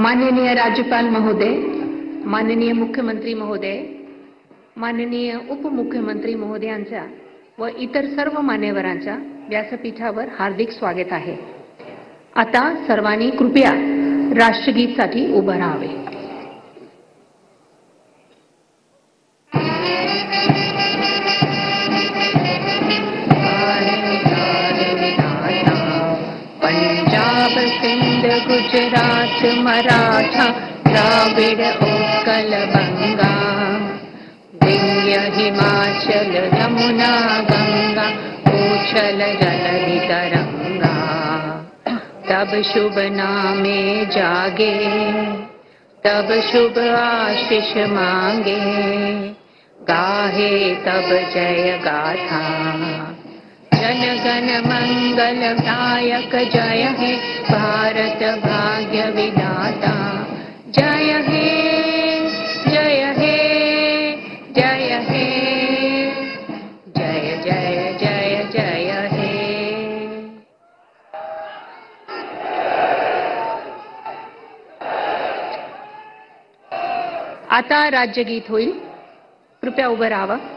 माननीय राज्यपाल महोदय, माननीय मुख्यमंत्री महोदय, माननीय उपमुख्यमंत्री महोदयांचा व इतर सर्व मान्यवरांचा व्यासपीठावर हार्दिक स्वागत आहे। आता सर्वांनी कृपया राष्ट्रगीतासाठी उभं राहावे। पंजाब सिंध गुजरात मराठा द्राविड उत्कल बंगा, विंध्य हिमाचल यमुना गंगा, उछल जलधि तरंगा। तब शुभ नामे जागे, तब शुभ आशीष मांगे, गाहे तब जय गाथा। जन गण मंगल दायक जय हे, भारत भाग्य विधाता। जय हे जय हे जय हे, जय जय जय जय हे। आता राज्यगीत होईल, कृपया उभं राहावं।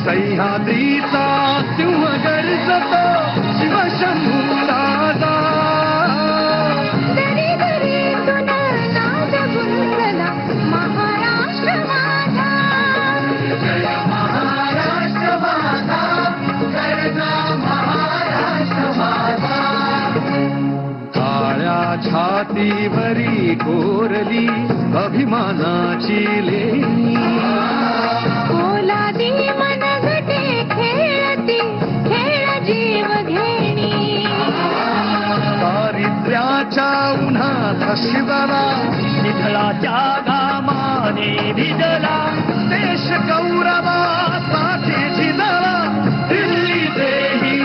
सह्याद्रीचा सिंह गर्जतो शिवशंभू राजा। दरी दरीतून नाद गुंजला महाराष्ट्र माझा। जय महाराष्ट्र माझा, गर्जा महाराष्ट्र माझा। काळ्या छातीवरी कोरली अभिमानाची लेणी, ओलादी मनगटे खेळती खेळ जीव घेणी। दारिद्र्याच्या उन्हात शिवला, निधळाच्या घामाने भिजला, देश गौरवासाठी झिजला। दिल्ली देही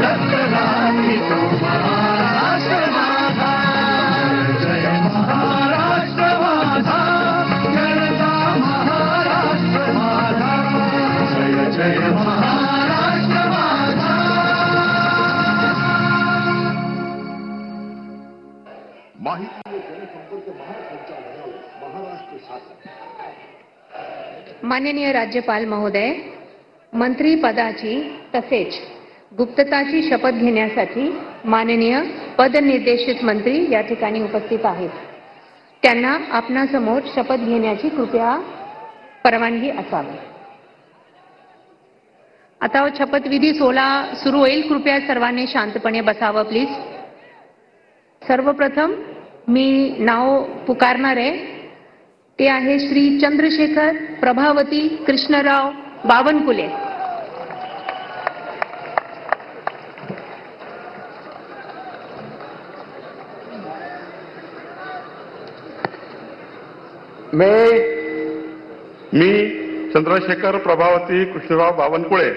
रक्तदानी तो महाराष्ट्र माझा। जय महाराष्ट्र माझा, गर्जा महाराष्ट्र माझा। जय जय महाराष्ट्र माझा। माहिती व जनसंपर्क महासंचालनालय, महाराष्ट्र शासन। माननीय राज्यपाल महोदय, मंत्री पदाची तसेच गुप्तताची शपथ घेण्यासाठी माननीय पदनिर्देशित मंत्री या ठिकाणी उपस्थित आहेत। त्यांना आपणासमोर शपथ घेण्याची कृपया परवानगी असावी। आता शपथविधी सोहळा सुरू होईल, कृपया सर्वांनी शांतपणे बसावं प्लीज। सर्वप्रथम मी नाव पुकारणार आहे, ते आहे श्री चंद्रशेखर प्रभावती कृष्णराव बावनकुळे। मी चंद्रशेखर प्रभावती कृष्णराव बावनकुळे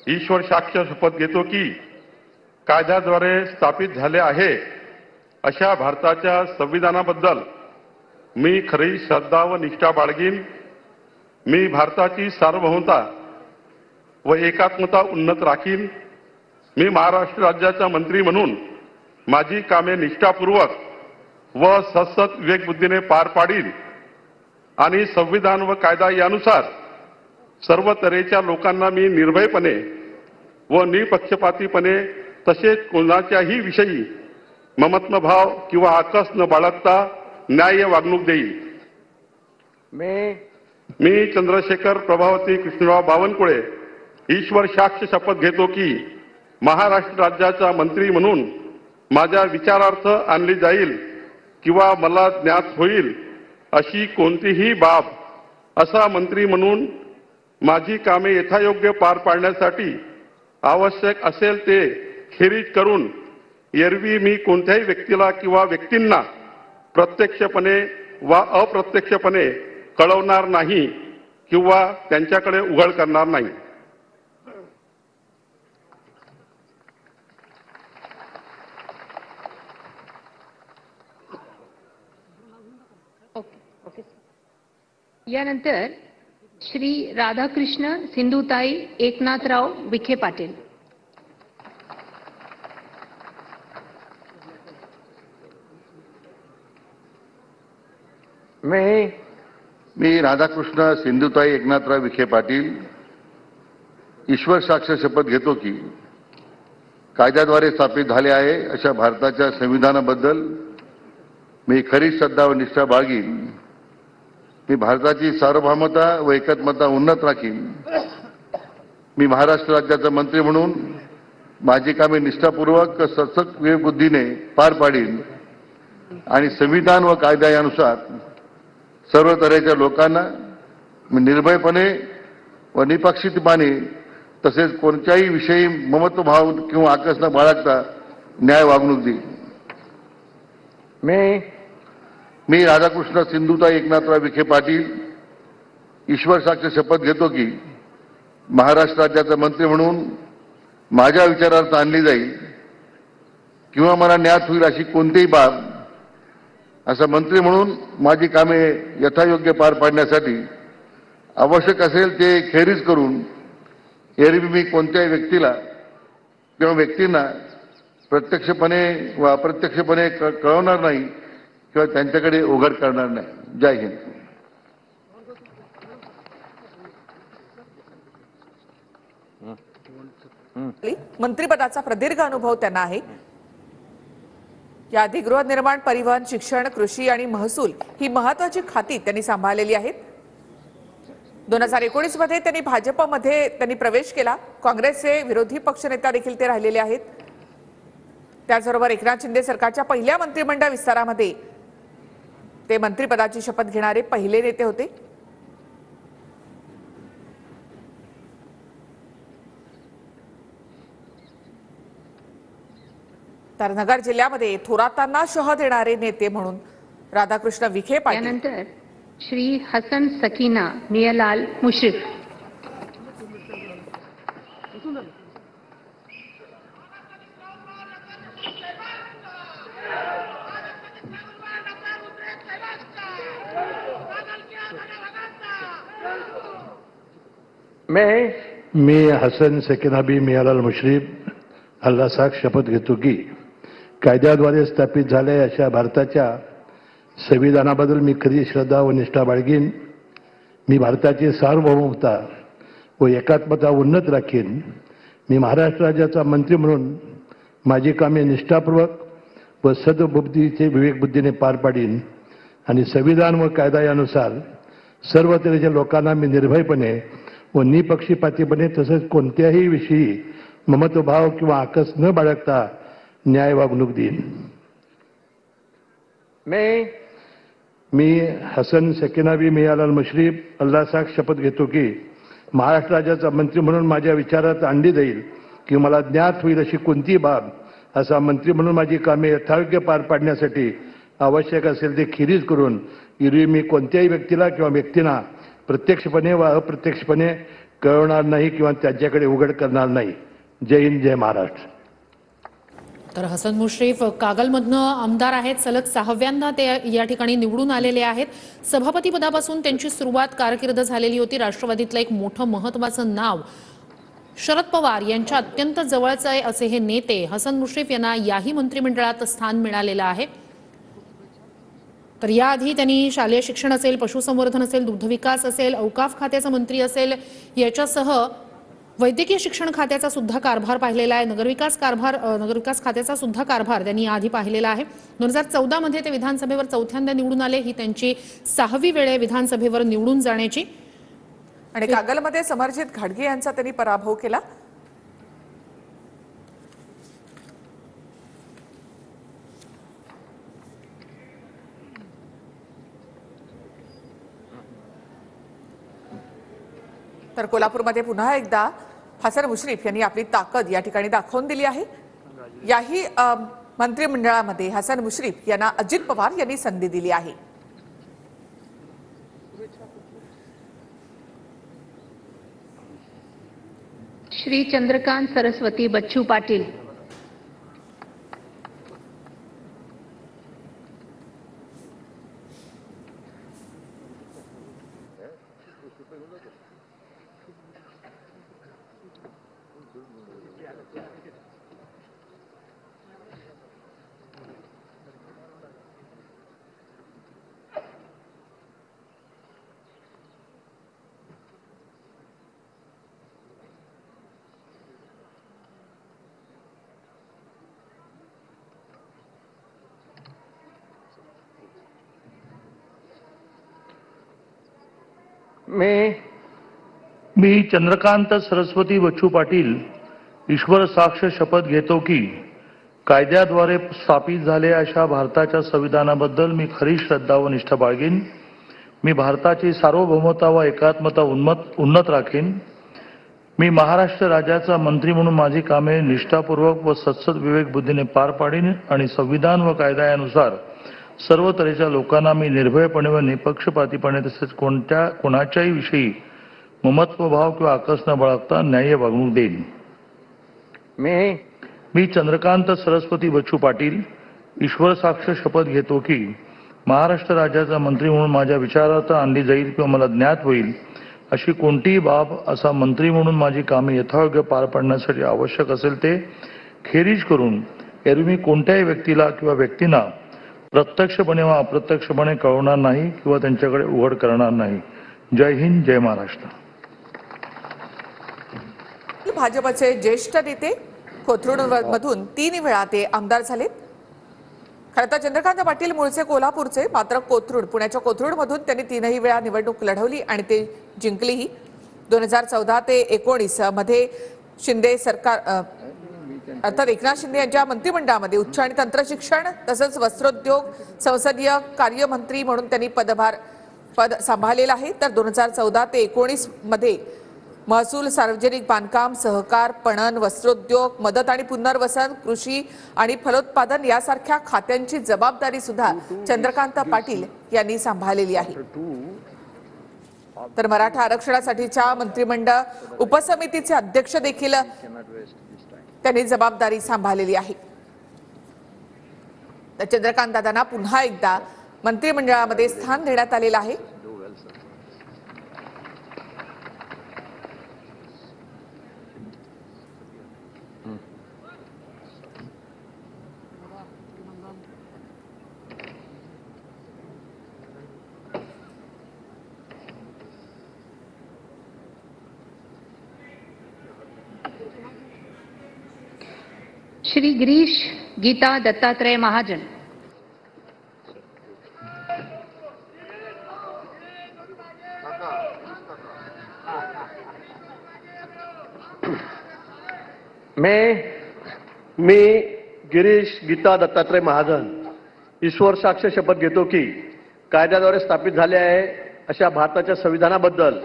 ईश्वर साक्ष शपथ घेतो की कायद्याद्वारे स्थापित झाले आहे अशा भारताच्या संविधानाबद्दल मी खरी श्रद्धा व निष्ठा बाळगीन। मी भारताची सार्वभौमता व एकात्मता उन्नत राखीन। मी महाराष्ट्र राज्याचा मंत्री म्हणून माझी कामे निष्ठापूर्वक व सतत विवेकबुद्धीने पार पाडीन आणि संविधान व कायदा यानुसार सर्व तऱ्हेच्या लोकांना मी निर्भयपणे व निपक्षपातीपणे तसेच कोणाच्याही विषयी ममत्वभाव किंवा आकस न बाळगता न्याय्य वागणूक देईल। मी चंद्रशेखर प्रभावती कृष्णराव बावनकुळे ईश्वर साक्ष शपथ घेतो की महाराष्ट्र राज्याचा मंत्री म्हणून माझ्या विचारार्थ आणली जाईल किंवा मला ज्ञात होईल अशी कोणतीही बाब असा मंत्री म्हणून माझी कामे यथायोग्य पार पाडण्यासाठी आवश्यक असेल ते खेरीज करून एरवी मी कोणत्याही व्यक्तीला किंवा व्यक्तींना प्रत्यक्षपणे वा अप्रत्यक्षपणे कळवणार नाही किंवा त्यांच्याकडे उघड करणार नाही. यानंतर श्री राधाकृष्ण सिंधुताई एकनाथराव विखे पाटील. मी राधाकृष्ण सिंधुताई एकनाथराव विखे पाटील ईश्वर साक्ष शपथ घेतो की कायद्याद्वारे स्थापित झाले आहे अशा भारताच्या संविधानाबद्दल मी खरी श्रद्धा व निष्ठा बाळगीन. मी भारताची सार्वभौमता व एकात्मता उन्नत राखीन. मी महाराष्ट्र राज्याचा मंत्री म्हणून माझी कामे निष्ठापूर्वक सचक विवेकबुद्धीने पार पाडीन आणि संविधान व कायदा यानुसार सर्व तऱ्हेच्या लोकांना मी निर्भयपणे व निपक्षपातीपणे तसेच कोणत्याही विषयी ममत्वभाव किंवा आकस न बाळगता न्याय वागणूक देईन. मी राधाकृष्ण सिंधुताई एकनाथराव विखे पाटील ईश्वर साक्ष शपथ घेतो की महाराष्ट्र राज्याचा मंत्री म्हणून माझ्या विचारार्थ आणली जाईल किंवा मला ज्ञात होईल अशी कोणतीही बाब असा मंत्री म्हणून माझी कामे यथायोग्य पार पाडण्यासाठी आवश्यक असेल ते खेरीज करून एरवी मी कोणत्याही व्यक्तीला किंवा व्यक्तींना प्रत्यक्षपणे व अप्रत्यक्षपणे कळवणार नाही किंवा त्यांच्याकडे उघड करणार नाही. जय हिंद. मंत्रिपदाचा प्रदीर्घ अनुभव त्यांना आहे. याआधी गृहनिर्माण, परिवहन, शिक्षण, कृषी आणि महसूल ही महत्त्वाची खाती त्यांनी सांभाळलेली आहेत. 2019 मध्ये त्यांनी भाजपमध्ये त्यांनी प्रवेश केला. काँग्रेसचे विरोधी पक्षनेता देखील ते राहिलेले आहेत. त्याचबरोबर एकनाथ शिंदे सरकारच्या पहिल्या मंत्रिमंडळ विस्तारामध्ये ते मंत्रिपदाची शपथ घेणारे पहिले नेते होते. तर नगर जिल्ह्यामध्ये थोरातांना शह देणारे नेते म्हणून राधाकृष्ण विखे पाटील. यानंतर श्री हसन सकीना मियालाल मुश्रीफ. मी हसन सकीनाबी मियालाल मुश्रीफ अल्लाह साख शपथ घेतो की कायद्याद्वारे स्थापित झाले अशा भारताच्या संविधानाबद्दल मी खरी श्रद्धा व निष्ठा बाळगीन. मी भारताची सार्वभौमता व एकात्मता उन्नत राखीन. मी महाराष्ट्र राज्याचा मंत्री म्हणून माझी कामे निष्ठापूर्वक व सद्बुद्धीचे विवेकबुद्धीने पार पाडीन आणि संविधान व कायदा यानुसार सर्व तऱ्हेच्या लोकांना मी निर्भयपणे व निपक्षपातीपणे तसेच कोणत्याही विषयी ममत्वभाव किंवा आकस न बाळगता न्याय वागणूक देईन. मी हसन सकीनाबी मियालाल मुश्रीफ अल्लाह साख शपथ घेतो की महाराष्ट्र राज्याचा मंत्री म्हणून माझ्या विचारात आणली जाईल की मला ज्ञात होईल अशी कोणतीही बाब असा मंत्री म्हणून माझी कामे यथायोग्य पार पाडण्यासाठी आवश्यक असेल ते खेरीज करून एरवी मी कोणत्याही व्यक्तीला किंवा व्यक्तींना प्रत्यक्षपणे व अप्रत्यक्षपणे कळवणार नाही किंवा त्यांच्याकडे उघड करणार नाही. जय हिंद, जय महाराष्ट्र. तर हसन मुश्रीफ कागलमधनं आमदार आहेत. सलग 6व्यांदा ते या ठिकाणी निवडून आलेले आहेत. सभापती पदापासून त्यांची सुरुवात कारकीर्द झालेली होती. राष्ट्रवादीतलं एक मोठं महत्त्वाचं नाव शरद पवार यांच्या अत्यंत जवळचं आहे असे हे नेते. हसन मुश्रीफ यांना याही मंत्रिमंडळात स्थान मिळालेलं आहे. तर याआधी त्यांनी शालेय शिक्षण असेल, पशुसंवर्धन असेल, दुग्धविकास असेल, औकाफ खात्याचा मंत्री असेल, याच्यासह वैद्यकीय शिक्षण खात्याचा सुद्धा कारभार पाहिलेला आहे. नगरविकास खात्याचा सुद्धा कारभार त्यांनी आधी पाहिलेला आहे. 2014 मध्ये ते विधानसभेवर चौथ्यांदा निवडून आले. ही त्यांची 6वी वेळ आहे विधानसभेवर निवडून जाण्याची. आणि कागलमध्ये समरजित घाडगे यांचा त्यांनी पराभव केला. तर तर कोल्हापूरमध्ये पुन्हा एकदा हसन मुश्रीफ यांनी आपली ताकद या ठिकाणी दाखवून दिली आहे। याही मंत्रिमंडळामध्ये हसन मुश्रीफ यांना अजित पवार यांनी संधी दिली आहे। श्री चंद्रकांत सरस्वती बच्चू पाटील। मी चंद्रकांत सरस्वती बच्चू पाटील ईश्वर साक्ष शपथ घेतो की कायद्याद्वारे स्थापित झालेल्या अशा भारताच्या संविधानाबद्दल मी खरी श्रद्धा व निष्ठा बाळगीन। मी भारताची सार्वभौमता व एकात्मता उन्नत राखीन। मी महाराष्ट्र राज्याचा मंत्री म्हणून माझी कामे निष्ठापूर्वक व सत्सद विवेक बुद्धीने पार पाडीन आणि संविधान व कायदा यानुसार सर्व तऱ्हेच्या लोकांना मी निर्भयपणे व निपक्षपातीपणे तसेच कोणाच्याही विषयी ममत्वभाव किंवा आकस न बाळगता न्याय्य वागणूक देईन। मी चंद्रकांत सरस्वती बच्चू पाटील ईश्वर साक्ष शपथ घेतो की महाराष्ट्र राज्याचा मंत्री म्हणून माझ्या विचारार्थ आणली जाईल किंवा मला ज्ञात होईल अशी कोणतीही बाब असा मंत्री म्हणून माझी कामे यथायोग्य पार पाडण्यासाठी आवश्यक असेल ते खेरीज करून एरवी कोणत्याही व्यक्तीला किंवा व्यक्तींना प्रत्यक्षपणे व अप्रत्यक्षपणे कळवणार नाही किंवा त्यांच्याकडे उघड करणार नाही। जय हिंद, जय महाराष्ट्र। भाजपचे ज्येष्ठ नेते कोथरूडमधून 3 वेळा ते आमदार झाले। खरं तर चंद्रकांत पाटील मूळचे कोल्हापूरचे, मात्र पुण्याच्या कोथरूडमधून त्यांनी 3ही वेळा निवडणूक लढवली आणि ते जिंकलीही। 2014 ते 19 मध्ये शिंदे सरकार अर्थात एकनाथ शिंदे यांच्या मंत्रिमंडळामध्ये उच्च आणि तंत्र शिक्षण तसंच वस्त्रोद्योग संसदीय कार्यमंत्री म्हणून त्यांनी पद सांभाळलेलं आहे। तर 2014 ते 19 मध्ये महसूल, सार्वजनिक बांधकाम, सहकार, पणन, वस्त्रोद्योग, मदत आणि पुनर्वसन, कृषी आणि फलोत्पादन यासारख्या खात्यांची जबाबदारी सुद्धा चंद्रकांत पाटील यांनी सांभाळलेली आहे। तर मराठा आरक्षणासाठीच्या मंत्रिमंडळ उपसमितीचे अध्यक्ष देखील त्यांनी जबाबदारी सांभाळलेली आहे। तर चंद्रकांत दादांना पुन्हा एकदा मंत्रिमंडळामध्ये स्थान देण्यात आलेलं आहे। श्री गिरीश गीता दत्तात्रय महाजन। मी गिरीश गीता दत्तात्रय महाजन ईश्वर साक्ष शपथ घेतो की कायद्याद्वारे स्थापित झाले आहे अशा भारताच्या संविधानाबद्दल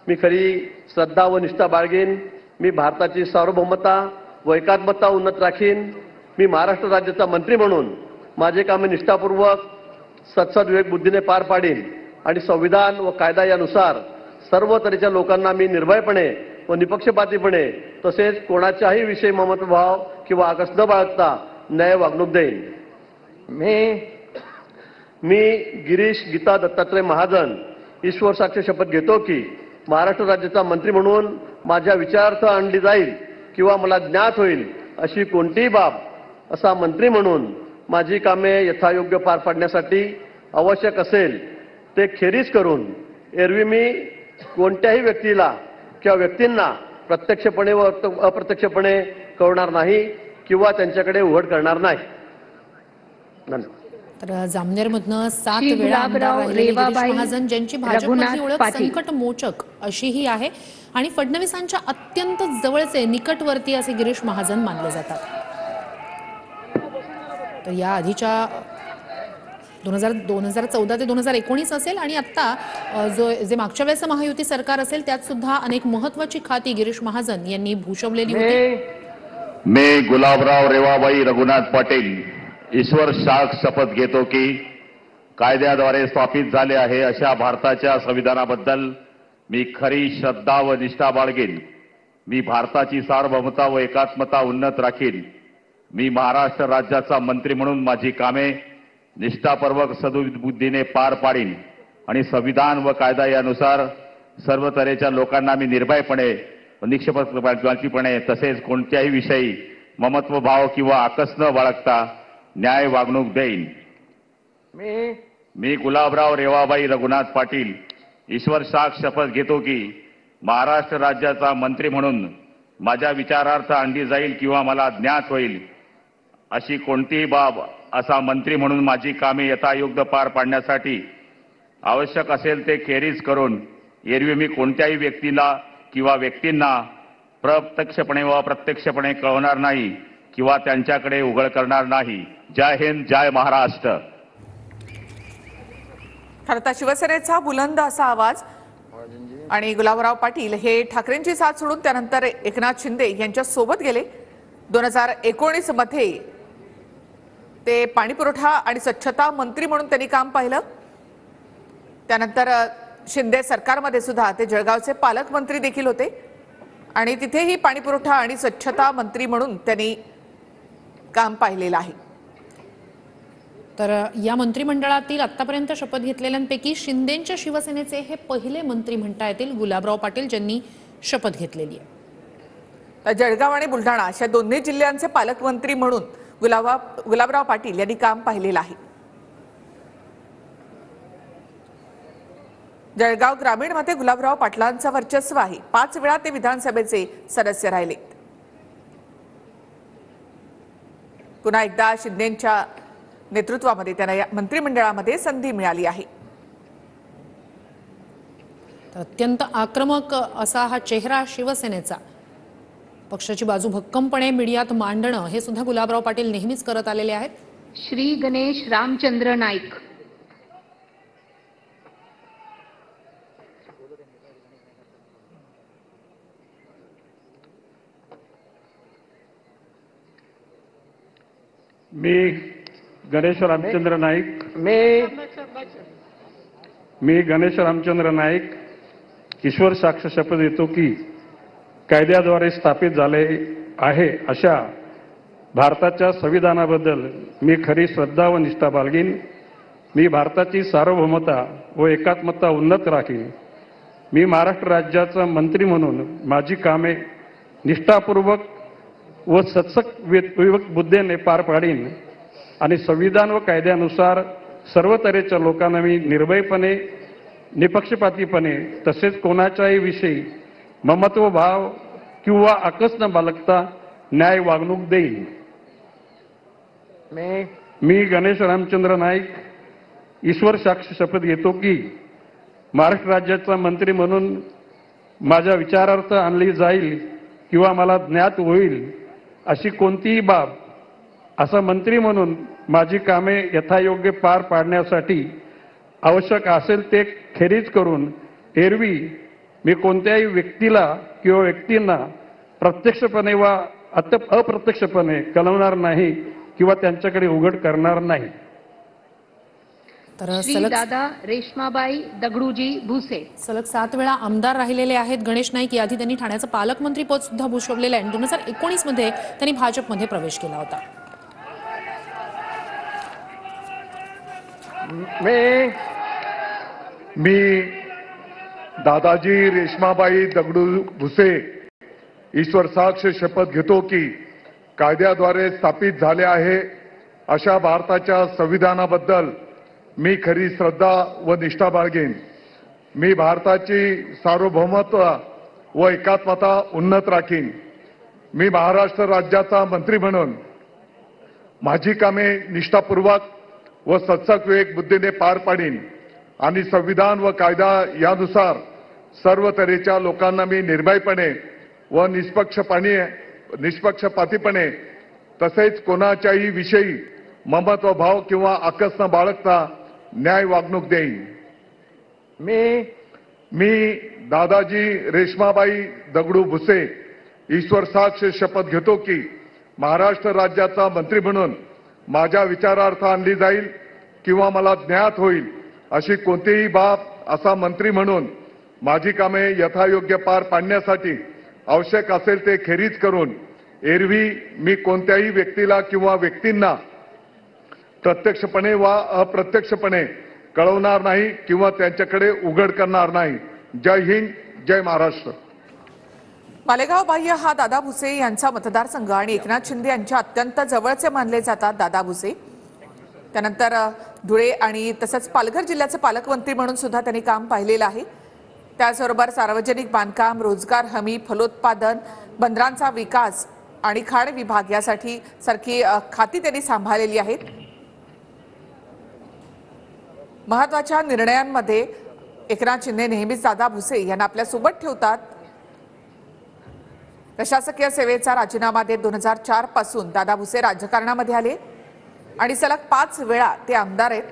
मी खरी श्रद्धा व निष्ठा बाळगीन। मी भारताची सार्वभौमता व एकात्मता उन्नत राखीन। मी महाराष्ट्र राज्याचा मंत्री म्हणून माझे कामे निष्ठापूर्वक सत्सद विवेक बुद्धीने पार पाडीन आणि संविधान व कायदा यानुसार सर्व तऱ्हेच्या लोकांना मी निर्भयपणे व निपक्षपातीपणे तसेच कोणाच्याही विषयी ममत्वभाव किंवा आकस न बाळगता न्याय वागणूक देईन। मी गिरीश गीता दत्तात्रय महाजन ईश्वर साक्ष शपथ घेतो की महाराष्ट्र राज्याचा मंत्री म्हणून माझ्या विचारार्थ आणली जाईल किंवा मला ज्ञात होईल अशी कोणतीही बाब असा मंत्री म्हणून माझी कामे यथायोग्य पार पाडण्यासाठी आवश्यक असेल ते खेरीज करून एरवी मी कोणत्याही व्यक्तीला किंवा व्यक्तींना प्रत्यक्षपणे व अप्रत्यक्षपणे कळवणार नाही किंवा त्यांच्याकडे उघड करणार नाही। धन्यवाद। तर जामनेरमधनं 7 वेळा आमदार राहिलेले गिरीश महाजन ज्यांची भाजपमधली ओळख संकट मोचक अशीही आहे आणि फडणवीसांच्या अत्यंत जवळचे निकटवर्ती असे गिरीश महाजन मानले जातात। तर या आधीच्या 2014 ते 2019 असेल आणि आता जे मागच्या वेळेस महायुती सरकार असेल त्यात सुद्धा अनेक महत्त्वाची खाती गिरीश महाजन यांनी भूषवलेली होती। मी गुलाबराव रेवाबाई रघुनाथ पाटील ईश्वर साक्ष शपथ घेतो की कायद्याद्वारे स्थापित झाले आहे अशा भारताच्या संविधानाबद्दल मी खरी श्रद्धा व निष्ठा बाळगेन। मी भारताची सार्वभौमता व एकात्मता उन्नत राखीन। मी महाराष्ट्र राज्याचा मंत्री म्हणून माझी कामे निष्ठापूर्वक सद्बुद्धीने पार पाडीन आणि संविधान व कायदा यानुसार सर्व तऱ्हेच्या लोकांना मी निर्भयपणे व निष्पक्षपातीपणे तसेच कोणत्याही विषयी ममत्व भाव किंवा आकस न बाळगता न्याय वागणूक देईन। मी गुलाबराव रेवाबाई रघुनाथ पाटील ईश्वर साक्ष शपथ घेतो की महाराष्ट्र राज्याचा मंत्री म्हणून माझ्या विचारार्थ आणली जाईल किंवा मला ज्ञात होईल अशी कोणतीही बाब असा मंत्री म्हणून माझी कामे यथायोग्य पार पाडण्यासाठी आवश्यक असेल ते खेरीज करून एरवी मी कोणत्याही व्यक्तीला किंवा व्यक्तींना प्रत्यक्षपणे व अप्रत्यक्षपणे कळवणार नाही किंवा त्यांच्याकडे उघड करणार नाही। जय हिंद, जय महाराष्ट्र। खरं तर शिवसेनेचा बुलंद असा आवाज आणि गुलाबराव पाटील हे ठाकरेंची साथ सोडून त्यानंतर एकनाथ शिंदे यांच्या सोबत गेले। 2019 मध्ये ते पाणीपुरवठा आणि स्वच्छता मंत्री म्हणून त्यांनी काम पाहिलं। त्यानंतर शिंदे सरकारमध्ये सुद्धा ते जळगावचे पालकमंत्री देखील होते आणि तिथेही पाणीपुरवठा आणि स्वच्छता मंत्री म्हणून त्यांनी काम पाहिलेलं आहे। तर या मंत्रिमंडळातील आतापर्यंत शपथ घेतलेल्यांपैकी शिंदेंच्या शिवसेनेचे हे पहिले मंत्री म्हणता येतील गुलाबराव पाटील ज्यांनी शपथ घेतलेली आहे। तर जळगाव आणि बुलढाणा अशा दोन्ही जिल्ह्यांचे पालकमंत्री म्हणून गुलाबराव पाटील यांनी काम पाहिलेलं आहे। जळगाव ग्रामीण मध्ये गुलाबराव पाटलांचं वर्चस्व आहे। 5 वेळा ते विधानसभेचे सदस्य राहिले। पुन्हा एकदा शिंदेंच्या नेतृत्वामध्ये त्यांना या मंत्रिमंडळामध्ये संधी मिळाली आहे। अत्यंत आक्रमक असा हा चेहरा शिवसेनेचा, पक्षाची बाजू भक्कमपणे मीडियात मांडणं हे सुद्धा गुलाबराव पाटील नेहमीच करत आलेले आहेत। श्री गणेश रामचंद्र नाईक। मी गणेश रामचंद्र नाईक ईश्वर साक्ष शपथ घेतो की कायद्याद्वारे स्थापित झाले आहे अशा भारताच्या संविधानाबद्दल मी खरी श्रद्धा व निष्ठा बाळगीन। मी भारताची सार्वभौमता व एकात्मता उन्नत राखीन। मी महाराष्ट्र राज्याचा मंत्री म्हणून माझी कामे निष्ठापूर्वक व सत्सक बुद्धीने पार पाडीन आणि संविधान व कायद्यानुसार सर्व तऱ्हेच्या लोकांना मी निर्भयपणे निपक्षपातीपणे तसेच कोणाच्याही विषयी ममत्व भाव किंवा आकस न बाळगता न्याय वागणूक देईन। मी गणेश रामचंद्र नाईक ईश्वर साक्ष शपथ घेतो की महाराष्ट्र राज्याचा मंत्री म्हणून माझ्या विचारार्थ आणली जाईल किंवा मला ज्ञात होईल अशी कोणतीही बाब असा मंत्री म्हणून माझी कामे यथायोग्य पार पाडण्यासाठी आवश्यक असेल ते खेरीज करून एरवी मी कोणत्याही व्यक्तीला किंवा व्यक्तींना प्रत्यक्षपणे वा अप्रत्यक्षपणे कळवणार नाही किंवा त्यांच्याकडे उघड करणार नाही। श्री दादा रेश्माबाई दगडूजी भुसे। सलग 7 वेळा आमदार राहिलेले आहेत गणेश नाईक। याआधी त्यांनी ठाण्याचं पालकमंत्री पद सुद्धा भूषवलेलं आहे। 2019 मध्ये त्यांनी भाजपमध्ये प्रवेश केला होता। मी दादाजी रेश्माबाई दगडू भुसे ईश्वर साक्ष शपथ घेतो की कायद्याद्वारे स्थापित झाले आहे अशा भारताच्या संविधानाबद्दल मी खरी श्रद्धा व निष्ठा बाळगेन। मी भारताची सार्वभौमत्व व एकात्मता उन्नत राखीन। मी महाराष्ट्र राज्याचा मंत्री म्हणून माझी कामे निष्ठापूर्वक व सत्सक बुद्धीने पार पाडीन आणि संविधान व कायदा यानुसार सर्व तऱ्हेच्या लोकांना मी निर्भयपणे व निष्पक्षपातीपणे तसेच कोणाच्याही विषयी ममत्व भाव किंवा आकस न बाळगता न्याय वागणूक देईन. मी दादाजी रेश्माबाई दगडू भुसे ईश्वर साक्ष शपथ घेतो की महाराष्ट्र राज्याचा मंत्री म्हणून माझ्या विचारार्थ आणली जाईल किंवा मला ज्ञात होईल अशी कोणतीही बाब असा मंत्री म्हणून माझी कामे यथायोग्य पार पाडण्यासाठी आवश्यक असेल ते खेरीज करून एरवी मी कोणत्याही व्यक्तीला किंवा व्यक्तींना प्रत्यक्षपणे वा अप्रत्यक्षपणे कळवणार नाही किंवा त्यांच्याकडे उघड करणार नाही. जय हिंद, जय महाराष्ट्र. मालेगाव बाह्य हा दादा भुसे यांचा मतदारसंघ आणि एकनाथ शिंदे यांच्या अत्यंत जवळचे मानले जातात दादा भुसे. त्यानंतर धुळे आणि तसंच पालघर जिल्ह्याचे पालकमंत्री म्हणून सुद्धा त्यांनी काम पाहिलेलं आहे. त्याचबरोबर सार्वजनिक बांधकाम, रोजगार हमी, फलोत्पादन, बंदरांचा विकास आणि खाण विभाग यासाठी सारखी खाती त्यांनी सांभाळलेली आहेत. महत्त्वाच्या निर्णयांमध्ये एकनाथ शिंदे नेहमीच दादा भुसे यांना आपल्या सोबत ठेवतात. प्रशासकीय सेवेचा राजीनामा देत 2004 पासून दादा भुसे राजकारणामध्ये आले आणि सलग 5 वेळा ते आमदार आहेत.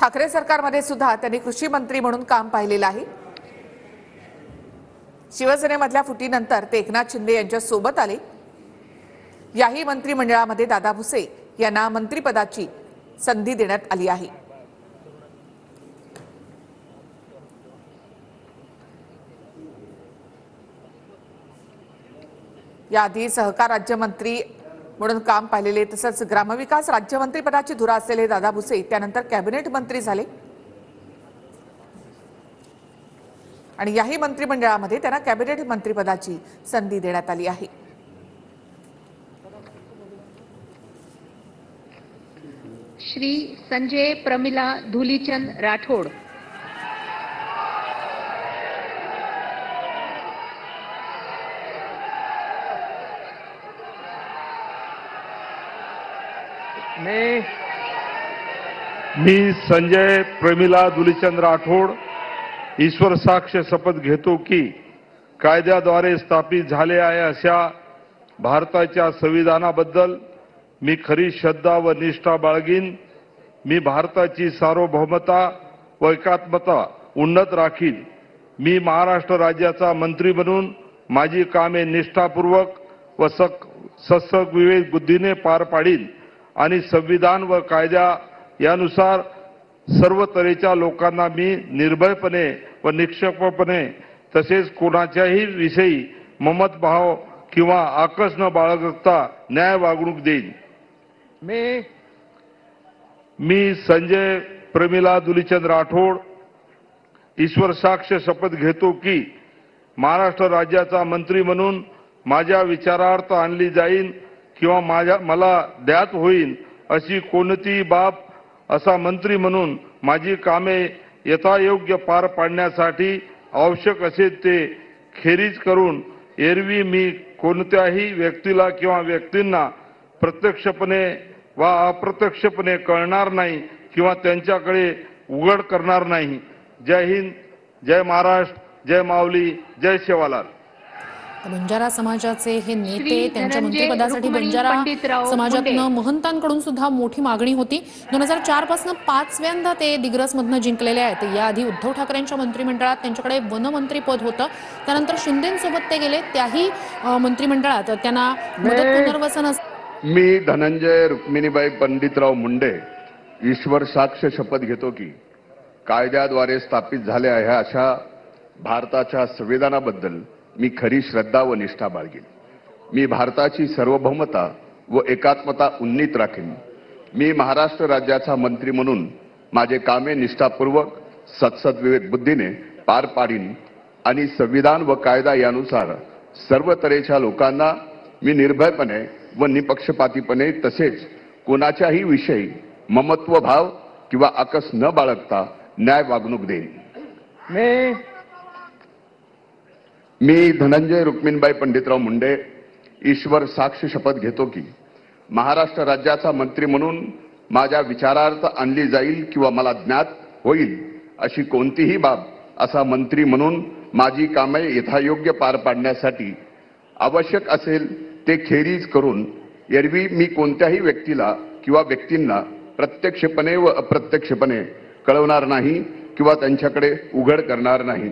ठाकरे सरकारमध्ये सुद्धा त्यांनी कृषी मंत्री म्हणून काम पाहिलेलं आहे. शिवसेनेमधल्या फुटीनंतर ते एकनाथ शिंदे यांच्या सोबत आले. याही मंत्रिमंडळामध्ये दादा भुसे यांना मंत्रिपदाची संधी देण्यात आली आहे. याआधी सहकार राज्यमंत्री म्हणून काम पाहिलेले तसंच ग्रामविकास राज्यमंत्री पदाची धुरा असलेले दादा भुसे त्यानंतर कॅबिनेट मंत्री झाले आणि याही मंत्रिमंडळामध्ये त्यांना कॅबिनेट मंत्रिपदाची संधी देण्यात आली आहे. श्री संजय प्रमिला धुलीचंद राठोड. मी संजय प्रमिला धुलीचंद राठोड ईश्वर साक्ष शपथ घेतो की कायद्याद्वारे स्थापित झाले आहे अशा भारताच्या संविधानाबद्दल मी खरी श्रद्धा व निष्ठा बाळगीन. मी भारताची सार्वभौमता व एकात्मता उन्नत राखीन. मी महाराष्ट्र राज्याचा मंत्री बनून माझी कामे निष्ठापूर्वक व सत्सग विवेक बुद्धीने पार पाडीन आणि संविधान व कायदा यानुसार सर्व तऱ्हेच्या लोकांना मी निर्भयपणे व निष्पक्षपणे तसेच कोणाच्याही विषयी ममतभाव किंवा आकस न बाळगता न्याय वागणूक देईन. मी संजय प्रमिला धुलीचंद राठोड ईश्वर साक्ष शपथ घेतो की महाराष्ट्र राज्याचा मंत्री म्हणून माझ्या विचारार्थ आणली जाईल किंवा मला ज्ञात होईल अशी कोणतीही बाब असा मंत्री म्हणून माझी कामे यथायोग्य पार पाडण्यासाठी आवश्यक असेल ते खेरीज करून एरवी मी कोणत्याही व्यक्तीला किंवा व्यक्तींना प्रत्यक्षपणे वा अप्रत्यक्षपणे कळणार नाही किंवा त्यांच्याकडे उघड करणार नाही. जय हिंद, जय महाराष्ट्र, जय माऊली, जय सेवालाल. बंजारा समाजाचे हे नेते त्यांच्या मंत्रिपदासाठी बंजारा समाजातनं महंतांकडून सुद्धा मोठी मागणी होती. 2004 पासून 5 वेळा ते दिग्रसमधनं जिंकलेले आहेत. याआधी उद्धव ठाकरेंच्या मंत्रिमंडळात त्यांच्याकडे वनमंत्री पद होतं. त्यानंतर शिंदेंसोबत ते गेले. त्याही मंत्रिमंडळात त्यांना मदत पुनर्वसन. मी धनंजय रुक्मिणीबाई पंडितराव मुंडे ईश्वर साक्ष शपथ घेतो की कायद्याद्वारे स्थापित झाले आहे अशा भारताच्या संविधानाबद्दल मी खरी श्रद्धा व निष्ठा बाळगीन. मी भारताची सार्वभौमता व एकात्मता उन्नीत राखीन. मी महाराष्ट्र राज्याचा मंत्री म्हणून माझे कामे निष्ठापूर्वक सत्सद्विवेक बुद्धीने पार पाडीन आणि संविधान व कायदा यानुसार सर्व तऱ्हेच्या लोकांना मी निर्भयपणे व निपक्षपातीपणे तसेच कोणाच्याही विषयी ममत्व भाव किंवा आकस न बाळगता न्याय वागणूक देईन. मी धनंजय रुक्मिणीबाई पंडितराव मुंडे ईश्वर साक्ष शपथ घेतो की महाराष्ट्र राज्याचा मंत्री म्हणून माझ्या विचारार्थ आणली जाईल किंवा मला ज्ञात होईल अशी कोणतीही बाब असा मंत्री म्हणून माझी कामे यथायोग्य पार पाडण्यासाठी आवश्यक असेल ते खेरीज करून एरवी मी कोणत्याही व्यक्तीला किंवा व्यक्तींना प्रत्यक्षपणे व अप्रत्यक्षपणे कळवणार नाही किंवा त्यांच्याकडे उघड करणार नाही.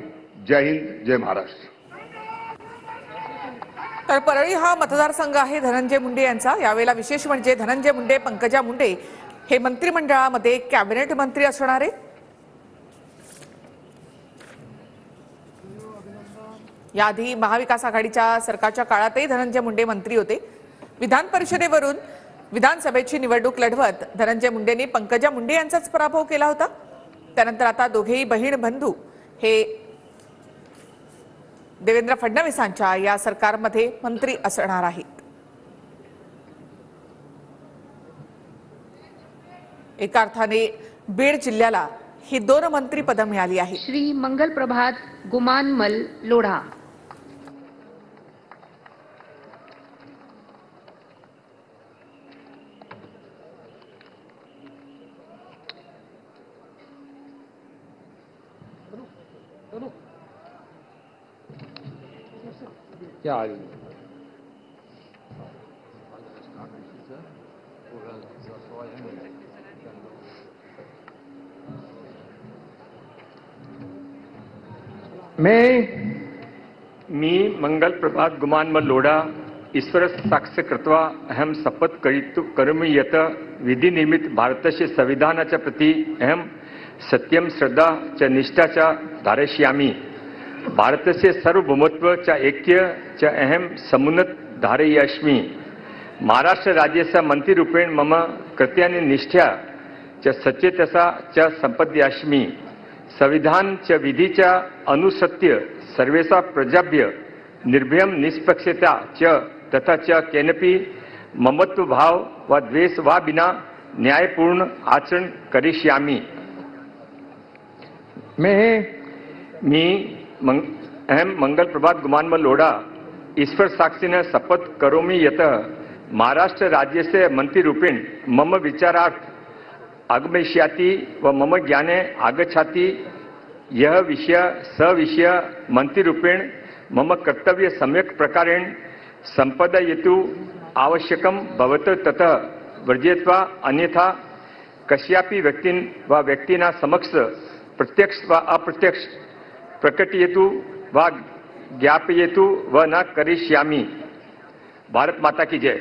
जय हिंद, जय महाराष्ट्र. तर परळी हा मतदारसंघ आहे धनंजय मुंडे यांचा. यावेळेला विशेष म्हणजे धनंजय मुंडे, पंकजा मुंडे हे मंत्रिमंडळामध्ये कॅबिनेट मंत्री असणारे. याआधी महाविकास आघाडीच्या सरकारच्या काळातही धनंजय मुंडे मंत्री होते. विधान परिषदेवरून विधानसभेची निवडणूक लढवत धनंजय मुंडेंनी पंकजा मुंडे यांचाच पराभव केला होता. त्यानंतर आता दोघेही बहीण बंधू हे देवेंद्र फडणवीसांच्या या सरकारमध्ये मंत्री असणार आहेत. एका अर्थाने बीड जिल्ह्याला ही 2 मंत्रीपदं मिळाली आहेत. श्री मंगल प्रभात गुमानमल लोढा. मी मंगल प्रभात गुमानमल लोढा ईश्वर साक्ष कृत्वा अहम शपथ करोमि यत विधि निमित्त भारतस्य संविधानाच्या प्रति अहम सत्यम श्रद्धा च निष्ठा च धारयिष्यामि. भारतस्य सार्वभौमत्व च ऐक्य च अहम समुन्नत धारयिष्यामि. महाराष्ट्र राज्यस्य मंत्रीरूपेण मम कृत्यानि निष्ठा च सचेतसा च संपद्यास्मि. संविधान च विधि च अनुसत्य सर्वेषां प्रजाभ्य निर्भयं निष्पक्षता च तथा च केनपि ममत्व भाव व द्वेष वा बिना न्यायपूर्ण आचरण करिष्यामि. अहम मंगल प्रभात गुमानमल लोढा ईश्वर साक्षिण शपथ करोमि यत महाराष्ट्र राज्यस्य मंत्रीरूपेण मम विचारार्थ आगमिष्याति व मम ज्ञाने आगच्छाति यह विषय सविषय मंत्रीरूपेण मम कर्तव्य सम्यक प्रकारेण संपादयितु आवश्यकं भवत ततः वर्जयित्वा अन्यथा कस्यापि व्यक्तिन वा व्यक्तिना समक्ष प्रत्यक्ष व अप्रत्यक्ष प्रकटयितु वा ज्ञापयितु व न करिष्यामि. भारत माता की जय.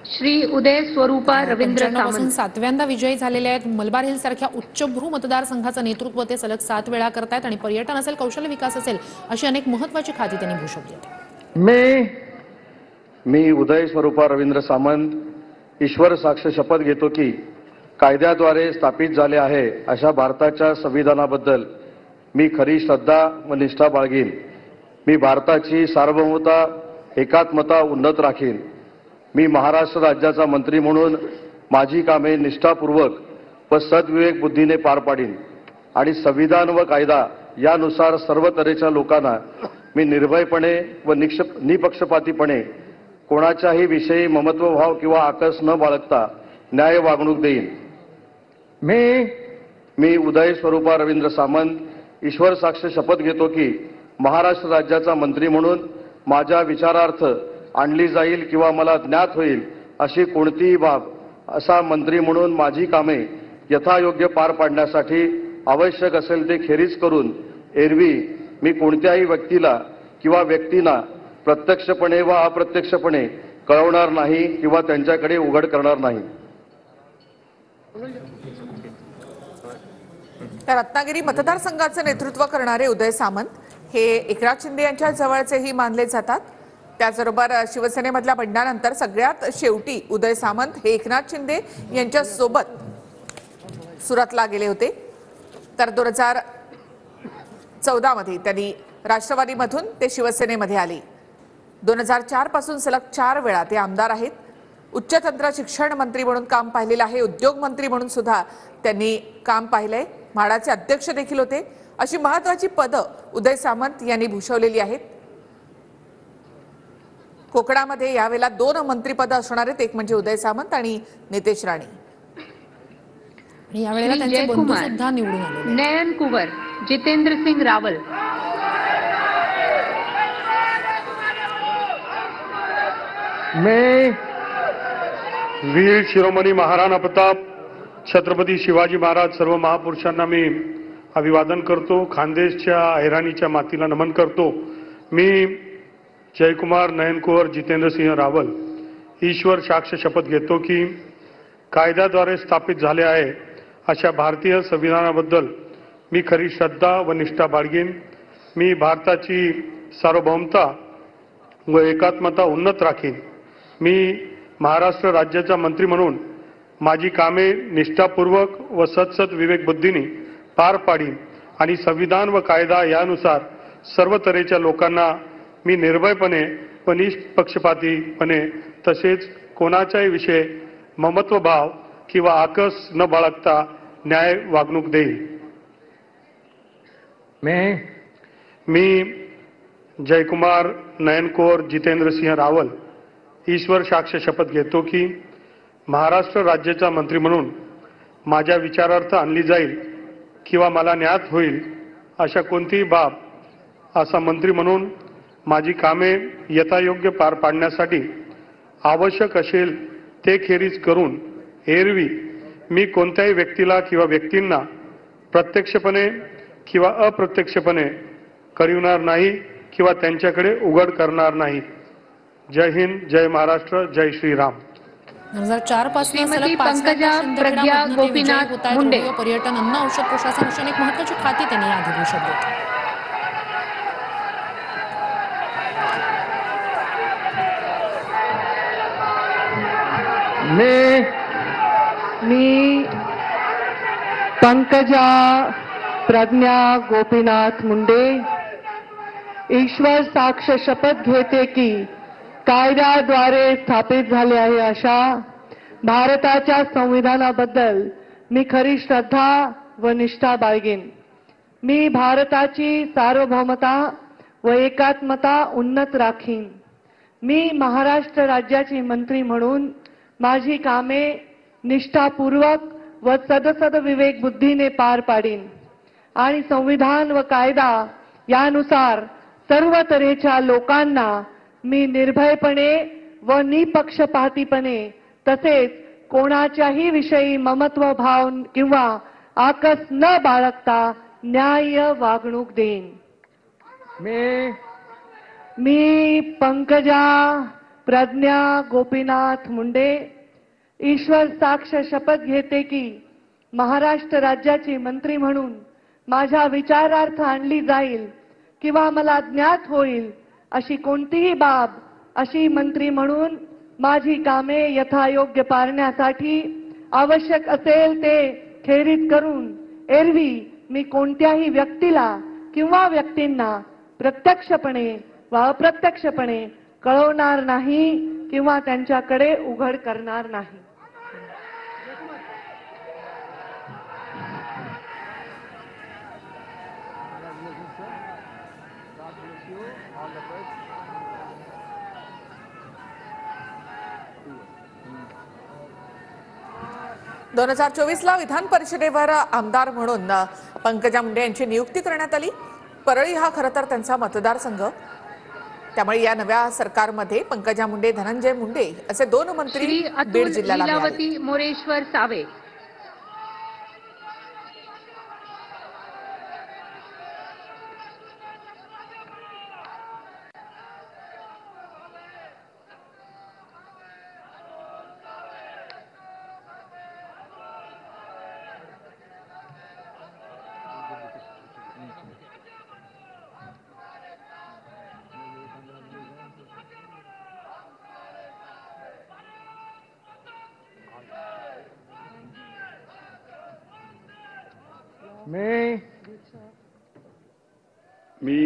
श्री उदय स्वरूपा रवींद्र पासून सामंत. 7व्यांदा विजयी झालेले आहेत. मलबार हिल सारख्या उच्चभ्रू मतदारसंघाचं नेतृत्व ते सलग 7 वेळा करतायत आणि पर्यटन असेल, कौशल्य विकास असेल, अशी अनेक महत्त्वाची खाती त्यांनी भूषवली. मी उदय स्वरूपा रवींद्र सामंत ईश्वर साक्ष शपथ घेतो की कायद्याद्वारे स्थापित झाले आहे अशा भारताच्या संविधानाबद्दल मी खरी श्रद्धा व निष्ठा बाळगीन. मी भारताची सार्वभौमता एकात्मता उन्नत राखीन. मी महाराष्ट्र राज्याचा मंत्री म्हणून माझी कामे निष्ठापूर्वक व सद्विवेक बुद्धीने पार पाडीन आणि संविधान व कायदा यानुसार सर्व तऱ्हेच्या लोकांना मी निर्भयपणे व निपक्षपातीपणे कोणाच्याही विषयी ममत्वभाव किंवा आकस न बाळगता न्याय वागणूक देईन. मी उदय स्वरूपा रवींद्र सामंत ईश्वर साक्ष शपथ घेतो की महाराष्ट्र राज्याचा मंत्री म्हणून माझ्या विचारार्थ आणली जाईल किंवा मला ज्ञात होईल अशी कोणतीही बाब असा मंत्री म्हणून माझी कामे यथायोग्य पार पाडण्यासाठी आवश्यक असेल ते खेरीज करून एरवी मी कोणत्याही व्यक्तीला किंवा व्यक्तींना प्रत्यक्षपणे व अप्रत्यक्षपणे कळवणार नाही किंवा त्यांच्याकडे उघड करणार नाही. तर रत्नागिरी मतदारसंघाचं नेतृत्व करणारे उदय सामंत हे एकनाथ शिंदे यांच्या जवळचेही मानले जातात. त्याचबरोबर शिवसेनेमधल्या बंडानंतर सगळ्यात शेवटी उदय सामंत हे एकनाथ शिंदे यांच्या सोबत सुरतला गेले होते. तर 2014 मध्ये त्यांनी राष्ट्रवादीमधून ते शिवसेनेमध्ये आले. 2004 पासून सलग 4 वेळा ते आमदार आहेत. उच्च तंत्र शिक्षण मंत्री म्हणून काम पाहिलेलं आहे. उद्योग मंत्री म्हणून सुद्धा त्यांनी काम पाहिलंय. म्हाडाचे अध्यक्ष देखील होते. अशी महत्त्वाची पदं उदय सामंत यांनी भूषवलेली आहेत. कोकणामध्ये यावेळेला 2 मंत्रिपदं असणार आहेत. एक म्हणजे उदय सामंत आणि नितेश राणे. आणि यावेळेला त्यांचे बंधू सुद्धा निवडून आले. नयन कुंवर, जितेंद्र सिंग रावल. वीर शिरोमणी महाराणा प्रताप छत्रपती शिवाजी महाराज सर्व महापुरुषांना मी अभिवादन करतो. खानदेशच्या हैराणीच्या मातीला नमन करतो. मी जयकुमार नयनकुवर जितेंद्रसिंह रावल ईश्वर साक्ष शपथ घेतो की कायद्याद्वारे स्थापित झाले आहे अशा भारतीय संविधानाबद्दल मी खरी श्रद्धा व निष्ठा बाळगीन. मी भारताची सार्वभौमता व एकात्मता उन्नत राखीन. मी महाराष्ट्र राज्याचा मंत्री म्हणून माझी कामे निष्ठापूर्वक व सतसत विवेकबुद्धीने पार पाडीन आणि संविधान व कायदा यानुसार सर्व तऱ्हेच्या लोकांना मी निर्भयपणे व निष्पक्षपातीपणे तसेच कोणाच्याही विषयी ममत्वभाव किंवा आकस न बाळगता न्याय वागणूक देईल. मी जयकुमार नयनकुवर जितेंद्रसिंह रावल ईश्वर साक्ष शपथ घेतो की महाराष्ट्र राज्याचा मंत्री म्हणून माझ्या विचारार्थ आणली जाईल किंवा मला ज्ञात होईल अशा कोणतीही बाब असा मंत्री म्हणून माझी कामे यथायोग्य पार पाडण्यासाठी आवश्यक असेल ते खेरीज करून एरवी मी कोणत्याही व्यक्तीला किंवा व्यक्तींना प्रत्यक्षपणे किंवा अप्रत्यक्षपणे कळविणार नाही किंवा त्यांच्याकडे उघड करणार नाही. जय हिंद, जय महाराष्ट्र, जय श्रीराम. 2004 पासून श्रीमती पंकजा प्रज्ञा गोपीनाथ मुंडे पर्यटन, अन्न, औषध, प्रशासन अशी अनेक महत्त्वाची खाती त्यांनी या अधिवेशनात घेतली. मी पंकजा प्रज्ञा गोपीनाथ मुंडे ईश्वर साक्ष शपथ घेते की कायद्याद्वारे स्थापित झाले आहे अशा भारताच्या संविधानाबद्दल मी खरी श्रद्धा व निष्ठा बाळगीन. मी भारताची सार्वभौमता व एकात्मता उन्नत राखीन. मी महाराष्ट्र राज्याची मंत्री म्हणून माझी कामे निष्ठापूर्वक व सदसद विवेक बुद्धीने पार पाडीन आणि संविधान व कायदा यानुसार सर्व तऱ्हेच्या लोकांना मी निर्भयपणे व निपक्षपातीपणे तसेच कोणाच्याही विषयी ममत्व भाव किंवा आकस न बाळगता न्याय्य वागणूक देईन. मी पंकजा प्रज्ञा गोपीनाथ मुंडे ईश्वर साक्ष शपथ घेते की महाराष्ट्र राज्याची मंत्री म्हणून माझ्या विचारार्थ आणली जाईल किंवा मला ज्ञात होईल अशी कोणतीही बाब अशी मंत्री म्हणून माझी कामे यथायोग्य पारण्यासाठी आवश्यक असेल ते खेरीज करून एरवी मी कोणत्याही व्यक्तीला किंवा व्यक्तींना प्रत्यक्षपणे व अप्रत्यक्षपणे कळवणार नाही किंवा त्यांच्याकडे उघड करणार नाही. दोन 2024ला विधान परिषदेवर आमदार म्हणून पंकजा मुंडे यांची नियुक्ती करण्यात आली. परळी हा खरं तर त्यांचा मतदारसंघ, त्यामुळे या नव्या सरकारमध्ये पंकजा मुंडे, धनंजय मुंडे असे 2 मंत्री बीड जिल्ह्याला मिळाले. लीलावती मोरेश्वर सावे. मी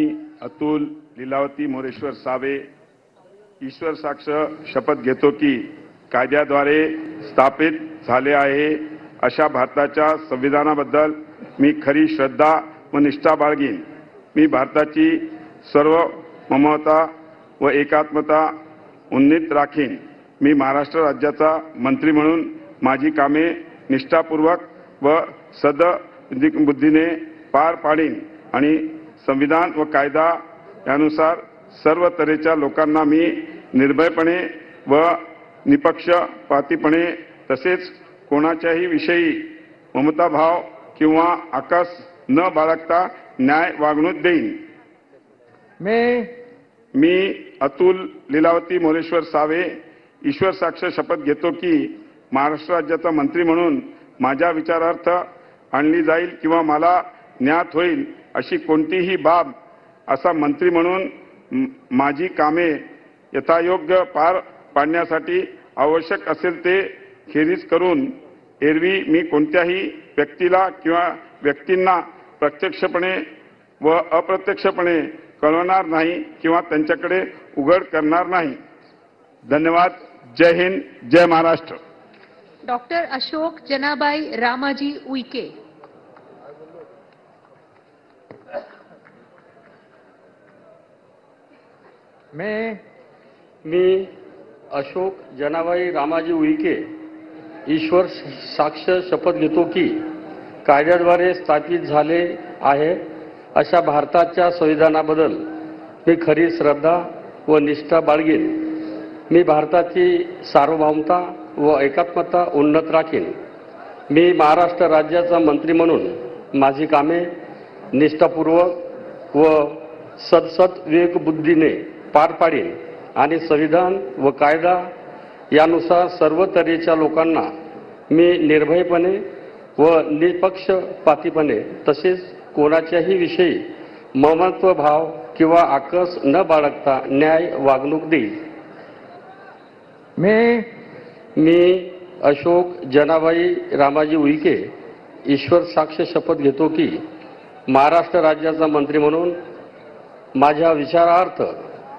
अतुल लीलावती मोरेश्वर सावे ईश्वर साक्ष शपथ घेतो की कायद्याद्वारे स्थापित झाले आहे अशा भारताच्या संविधानाबद्दल मी खरी श्रद्धा व निष्ठा बाळगीन. मी भारताची सर्व ममता व एकात्मता उन्नीत राखीन. मी महाराष्ट्र राज्याचा मंत्री म्हणून माझी कामे निष्ठापूर्वक व सद्बुद्धीने पार पाडीन आणि संविधान व कायदा यानुसार सर्व तऱ्हेच्या लोकांना मी निर्भयपणे व निपक्षपातीपणे तसेच कोणाच्याही विषयी ममताभाव किंवा आकस न बाळगता न्याय वागणूक देईन. मी अतुल लीलावती मोरेश्वर सावे ईश्वर साक्ष शपथ घेतो की महाराष्ट्र राज्याचा मंत्री म्हणून माझ्या विचारार्थ आणली जाईल किंवा मला ज्ञात होईल अशी कोणतीही बाब असा मंत्री म्हणून माझी कामे यथायोग्य पार पाडण्यासाठी आवश्यक असेल ते खेरीज करून एरवी मी कोणत्याही व्यक्तीला किंवा व्यक्तींना प्रत्यक्षपणे व अप्रत्यक्षपणे कळवणार नाही किंवा त्यांच्याकडे उघड करणार नाही. धन्यवाद. जय हिंद. जय महाराष्ट्र. डॉक्टर अशोक जनाबाई रामाजी उईके. मी अशोक जनाबाई रामाजी उईके ईश्वर साक्ष शपथ घेतो की कायद्याद्वारे स्थापित झाले आहे अशा भारताच्या संविधानाबद्दल मी खरी श्रद्धा व निष्ठा बाळगीन. मी भारताची सार्वभौमता व एकात्मता उन्नत राखीन. मी महाराष्ट्र राज्याचा मंत्री म्हणून माझी कामे निष्ठापूर्वक व सदसद विवेकबुद्धीने पार पाडीन आणि संविधान व कायदा यानुसार सर्व तऱ्हेच्या लोकांना मी निर्भयपणे व निपक्षपातीपणे तसेच कोणाच्याही विषयी ममत्व भाव किंवा आकस न बाळगता न्याय वागणूक देईल. मी अशोक जनाबाई रामाजी उईके ईश्वर साक्ष शपथ घेतो की महाराष्ट्र राज्याचा मंत्री म्हणून माझ्या विचारार्थ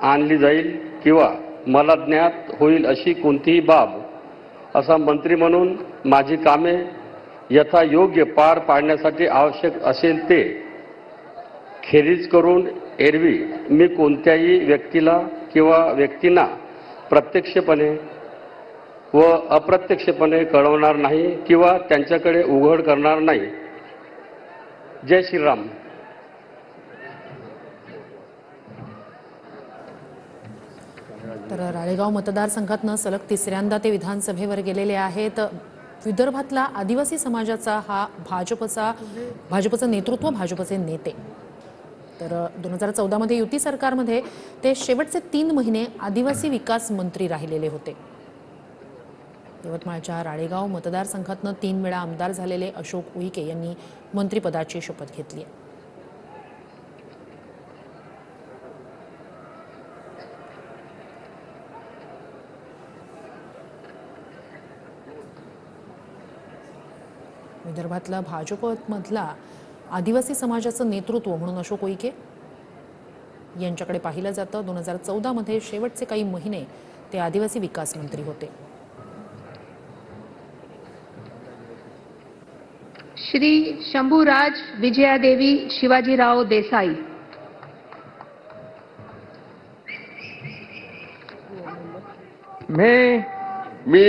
आणली जाईल किंवा मला ज्ञात होईल अशी कोणतीही बाब असा मंत्री म्हणून माझी कामे यथायोग्य पार पाडण्यासाठी आवश्यक असेल ते खेरीज करून एरवी मी कोणत्याही व्यक्तीला किंवा व्यक्तींना प्रत्यक्षपणे व अप्रत्यक्षपणे कळवणार नाही किंवा त्यांच्याकडे उघड करणार नाही. जय श्रीराम. तर राळेगाव मतदारसंघातनं सलग तिसऱ्यांदा ते विधानसभेवर गेलेले आहेत. विदर्भातला आदिवासी समाजाचा हा भाजपचं नेतृत्व, भाजपचे नेते. तर 2014 मध्ये युती सरकारमध्ये ते शेवटचे 3 महिने आदिवासी विकास मंत्री राहिलेले होते. यवतमाळच्या राळेगाव मतदारसंघातनं 3 वेळा आमदार झालेले अशोक उईके यांनी मंत्रिपदाची शपथ घेतली आहे. विदर्भातला भाजपमधला आदिवासी समाजाचं नेतृत्व म्हणून अशोक उईके यांच्याकडे पाहिलं जातं. 2014 मध्ये शेवटचे काही महिने ते आदिवासी विकास मंत्री होते. श्री शंभूराज विजयादेवी शिवाजीराव देसाई. मी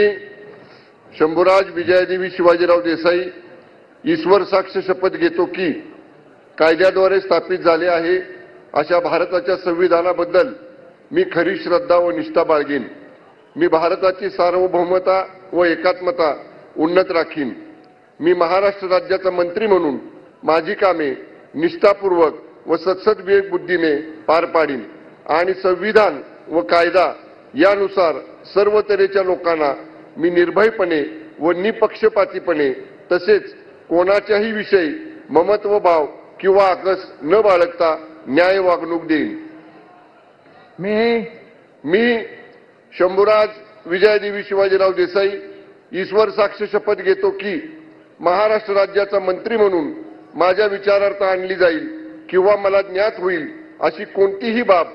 शंभूराज विजयादेवी शिवाजीराव देसाई ईश्वर साक्ष शपथ घेतो की कायद्याद्वारे स्थापित झाले आहे अशा भारताच्या संविधानाबद्दल मी खरी श्रद्धा व निष्ठा बाळगीन. मी भारताची सार्वभौमता व एकात्मता उन्नत राखीन. मी महाराष्ट्र राज्याचा मंत्री म्हणून माझी कामे निष्ठापूर्वक व सदसद विवेकबुद्धीने पार पाडीन आणि संविधान व कायदा यानुसार सर्व तऱ्हेच्या लोकांना मी निर्भयपणे व निपक्षपातीपणे तसेच कोणाच्याही विषयी ममत्व भाव किंवा आकस न बाळगता न्याय वागणूक देईन. मी शंभूराज विजयादेवी शिवाजीराव देसाई ईश्वर साक्ष शपथ घेतो की महाराष्ट्र राज्याचा मंत्री म्हणून माझ्या विचारार्थ आणली जाईल किंवा मला ज्ञात होईल अशी कोणतीही बाब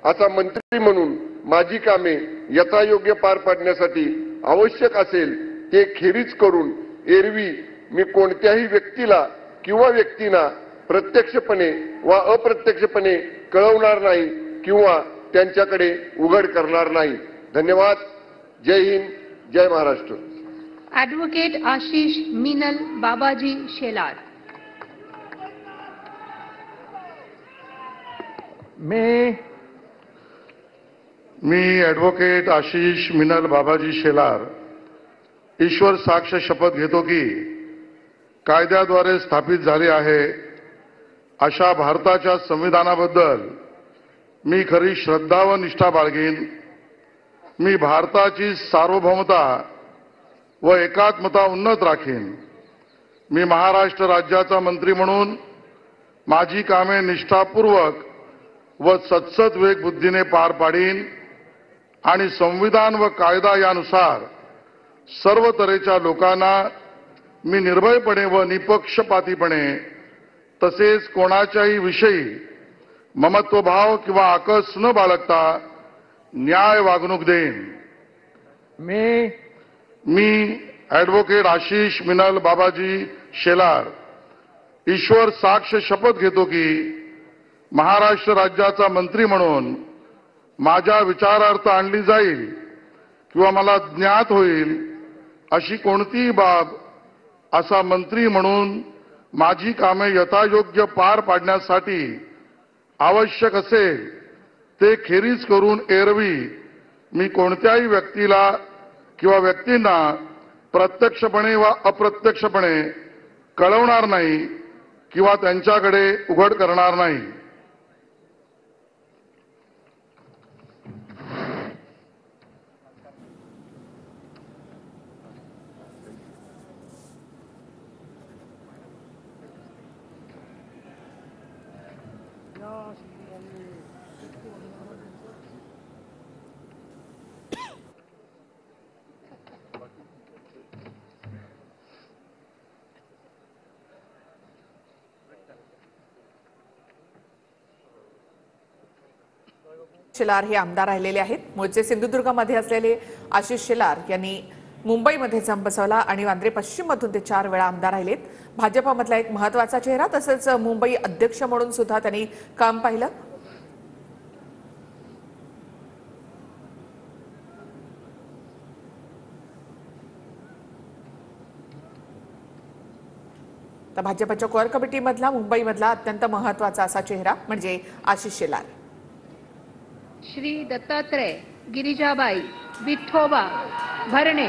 असा मंत्री म्हणून माझी कामे यथायोग्य पार पाडण्यासाठी आवश्यक असेल ते खेरीज करून एरवी मी कोणत्याही व्यक्तीला किंवा व्यक्तींना प्रत्यक्षपणे व अप्रत्यक्षपणे कळवणार नाही किंवा त्यांच्याकडे उघड करणार नाही. धन्यवाद. जय हिंद. जय महाराष्ट्र. ॲडव्होकेट आशिष मीनल बाबाजी शेलार. मी ॲडव्होकेट आशिष मिनल बाबाजी शेलार ईश्वर साक्ष शपथ घेतो की कायद्याद्वारे स्थापित झाले आहे अशा भारताच्या संविधानाबद्दल मी खरी श्रद्धा व निष्ठा बाळगीन. मी भारताची सार्वभौमता व एकात्मता उन्नत राखीन. मी महाराष्ट्र राज्याचा मंत्री म्हणून माझी कामे निष्ठापूर्वक व सत्सद विवेक बुद्धीने पार पाडीन आणि संविधान व कायदा यानुसार सर्व तऱ्हेच्या लोकांना मी निर्भयपणे व निपक्षपातीपणे तसेच कोणाच्याही विषयी ममत्वभाव किंवा आकस न बाळगता न्याय वागणूक देईन. मी ॲडव्होकेट आशिष मिनल बाबाजी शेलार ईश्वर साक्ष शपथ घेतो की महाराष्ट्र राज्याचा मंत्री म्हणून माझ्या विचारार्थ आणली जाईल किंवा मला ज्ञात होईल अशी कोणतीही बाब असा मंत्री म्हणून माझी कामे यथायोग्य पार पाडण्यासाठी आवश्यक असेल ते खेरीज करून एरवी मी कोणत्याही व्यक्तीला किंवा व्यक्तींना प्रत्यक्षपणे वा अप्रत्यक्षपणे कळवणार नाही किंवा त्यांच्याकडे उघड करणार नाही. शेलार हे आमदार राहिलेले आहेत. मूळचे सिंधुदुर्गमध्ये असलेले आशिष शेलार यांनी मुंबईमध्ये जम बसवला आणि वांद्रे पश्चिम मधून ते 4 वेळा आमदार राहिलेत. भाजपमधला एक महत्त्वाचा चेहरा, तसंच मुंबई अध्यक्ष म्हणून सुद्धा त्यांनी काम पाहिलं. तर भाजपच्या कोर कमिटीमधला मुंबईमधला अत्यंत महत्त्वाचा असा चेहरा म्हणजे आशिष शेलार. श्री दत्तात्रय गिरिजाबाई विठोबा भरणे.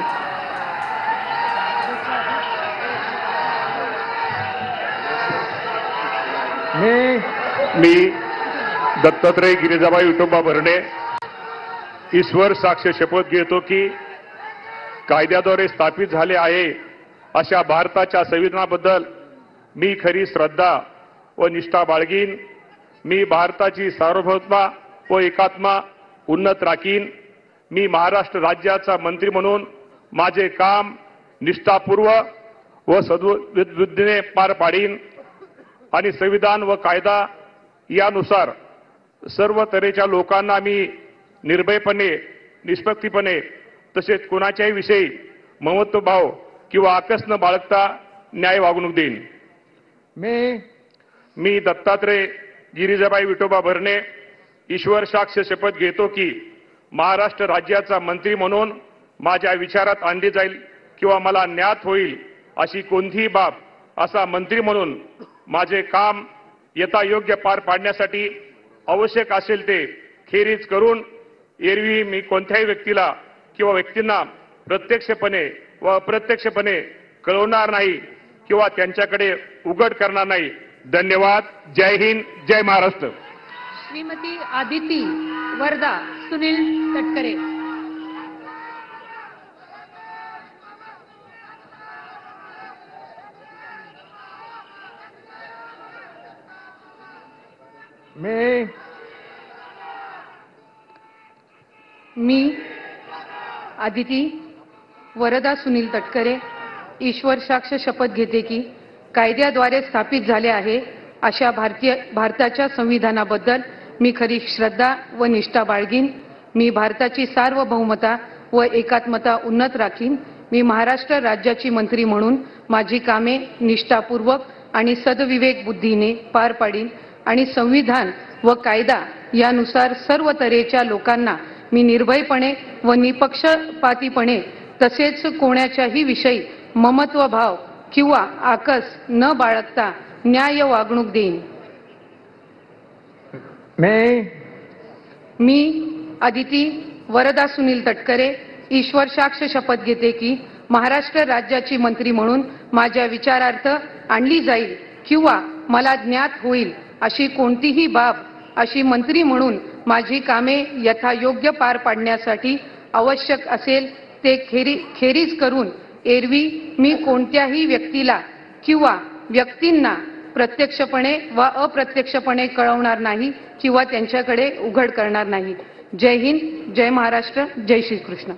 मी दत्तात्रय गिरिजाबाई विठोबा भरणे ईश्वर साक्ष शपथ घेतो की कायद्याद्वारे स्थापित झाले आहे अशा भारताच्या संविधानाबद्दल मी खरी श्रद्धा व निष्ठा बाळगीन. मी भारताची सार्वभौमता व एकात्मा उन्नत राखीन. मी महाराष्ट्र राज्याचा मंत्री म्हणून माझे काम निष्ठापूर्वक व सद्बुद्धीने पार पाडीन आणि संविधान व कायदा यानुसार सर्व तऱ्हेच्या लोकांना मी निर्भयपणे निष्पक्षपणे तसेच कोणाच्याही विषयी ममत्वभाव किंवा आकस न बाळगता न्याय वागणूक देईन. मी दत्तात्रय गिरिजाबाई विठोबा भरणे ईश्वर साक्ष शपथ घेतो की महाराष्ट्र राज्याचा मंत्री म्हणून माझ्या विचारात आणली जाईल किंवा मला ज्ञात होईल अशी कोणतीही बाब असा मंत्री म्हणून माझे काम यथायोग्य पार पाडण्यासाठी आवश्यक असेल ते खेरीज करून एरवी मी कोणत्याही व्यक्तीला किंवा व्यक्तींना प्रत्यक्षपणे व अप्रत्यक्षपणे कळवणार नाही किंवा त्यांच्याकडे उघड करणार नाही. धन्यवाद. जय हिंद, जय महाराष्ट्र. श्रीमती आदिती वरदा सुनील तटकरे. मी आदिती वरदा सुनील तटकरे ईश्वर साक्ष शपथ घेते की कायद्याद्वारे स्थापित झाले आहे अशा भारताच्या संविधानाबद्दल मी खरी श्रद्धा व निष्ठा बाळगीन. मी भारताची सार्वभौमता व एकात्मता उन्नत राखीन. मी महाराष्ट्र राज्याची मंत्री म्हणून माझी कामे निष्ठापूर्वक आणि सद्विवेक बुद्धीने पार पाडीन आणि संविधान व कायदा यानुसार सर्व तऱ्हेच्या लोकांना मी निर्भयपणे व निपक्षपातीपणे तसेच कोणाच्याही विषयी ममत्वभाव किंवा आकस न बाळगता न्याय वागणूक देईन. मी अदिती वरदा सुनील तटकरे ईश्वर साक्ष शपथ घेते की महाराष्ट्र राज्याची मंत्री म्हणून माझ्या विचारार्थ आणली जाईल किंवा मला ज्ञात होईल अशी कोणतीही बाब अशी मंत्री म्हणून माझी कामे यथायोग्य पार पाडण्यासाठी आवश्यक असेल ते खेरीज करून एरवी मी कोणत्याही व्यक्तीला किंवा व्यक्तींना प्रत्यक्षपणे व अप्रत्यक्षपणे कळवणार नाही किंवा त्यांच्याकडे उघड करणार नाही. जय हिंद, जय महाराष्ट्र, जय श्रीकृष्ण.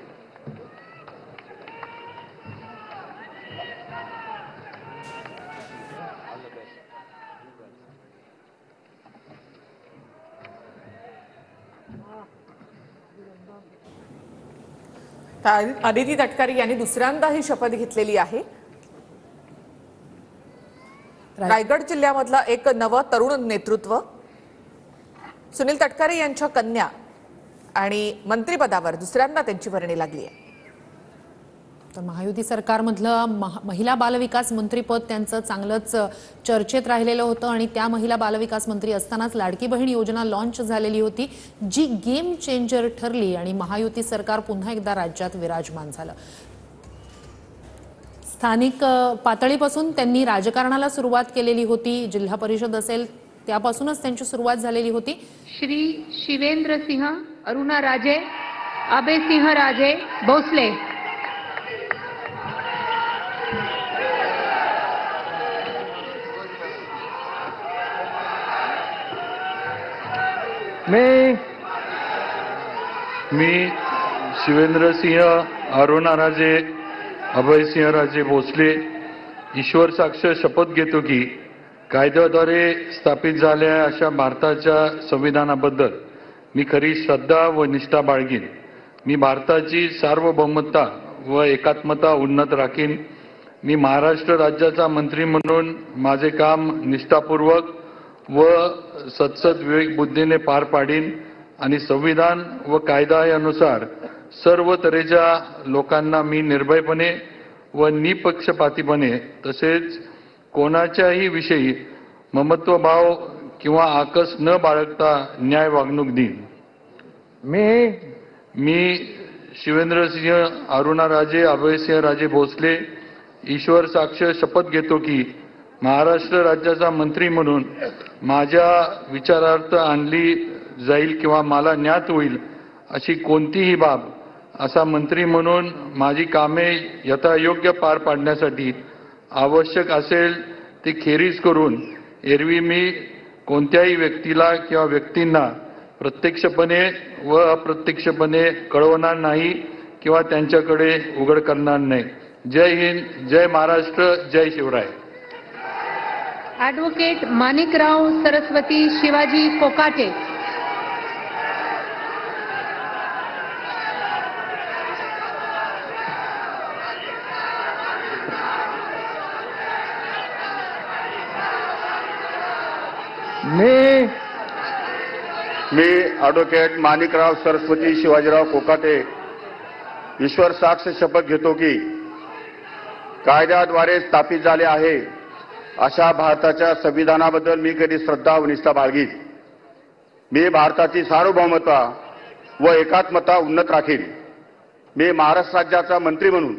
अदिती तटकरे यांनी दुसऱ्यांदा ही शपथ घेतलेली आहे. रायगड जिल्ह्यामधलं एक नवं तरुण नेतृत्व सुनील तटकरे यांच्या कन्या आणि मंत्रिपदावर दुसऱ्यांदा त्यांची वर्णी लागली आहे. तर महायुती सरकारमधलं महिला बालविकास मंत्रीपद त्यांचं चांगलंच चर्चेत राहिलेलं होतं आणि त्या महिला बालविकास मंत्री असतानाच लाडकी बहीण योजना लॉन्च झालेली होती, जी गेम चेंजर ठरली आणि महायुती सरकार पुन्हा एकदा राज्यात विराजमान झालं. स्थानिक पातळीपासून त्यांनी राजकारणाला सुरुवात केलेली होती. जिल्हा परिषद असेल त्यापासूनच त्यांची सुरुवात झालेली होती. श्री शिवेंद्र सिंह अरुणा राजे अभय सिंह राजे भोसले. मी शिवेंद्रसिंह अरुणाराजे अभयसिंहराजे भोसले ईश्वर साक्ष शपथ घेतो की कायद्याद्वारे स्थापित झालेल्या अशा भारताच्या संविधानाबद्दल मी खरी श्रद्धा व निष्ठा बाळगीन. मी भारताची सार्वभौमता व एकात्मता उन्नत राखीन. मी महाराष्ट्र राज्याचा मंत्री म्हणून माझे काम निष्ठापूर्वक व सत्सद विवेकबुद्धीने पार पाडीन आणि संविधान व कायदा यानुसार सर्व तऱ्हेच्या लोकांना मी निर्भयपणे व निपक्षपातीपणे तसेच कोणाच्याही विषयी ममत्वभाव किंवा आकस न बाळगता न्याय वागणूक देईन. मी शिवेंद्रसिंह अरुणाराजे अभयसिंहराजे भोसले ईश्वर साक्ष शपथ घेतो की महाराष्ट्र राज्याचा मंत्री म्हणून माझ्या विचारार्थ आणली जाईल किंवा मला ज्ञात होईल अशी कोणतीही बाब असा मंत्री म्हणून माझी कामे यथायोग्य पार पाडण्यासाठी आवश्यक असेल ते खेरीज करून एरवी मी कोणत्याही व्यक्तीला किंवा व्यक्तींना प्रत्यक्षपणे व अप्रत्यक्षपणे कळवणार नाही किंवा त्यांच्याकडे उघड करणार नाही. जय हिंद, जय महाराष्ट्र, जय शिवराय. ॲडव्होकेट माणिकराव सरस्वती शिवाजी कोकाटे. मी ॲडव्होकेट माणिकराव सरस्वती शिवाजीराव कोकाटे ईश्वर साक्ष शपथ घेतो की कायद्याद्वारे स्थापित झाले आहे अशा भारताच्या संविधानाबद्दल मी कधी श्रद्धा व निष्ठा बाळगीन. मी भारताची सार्वभौमता व एकात्मता उन्नत राखीन. मी महाराष्ट्र राज्याचा मंत्री म्हणून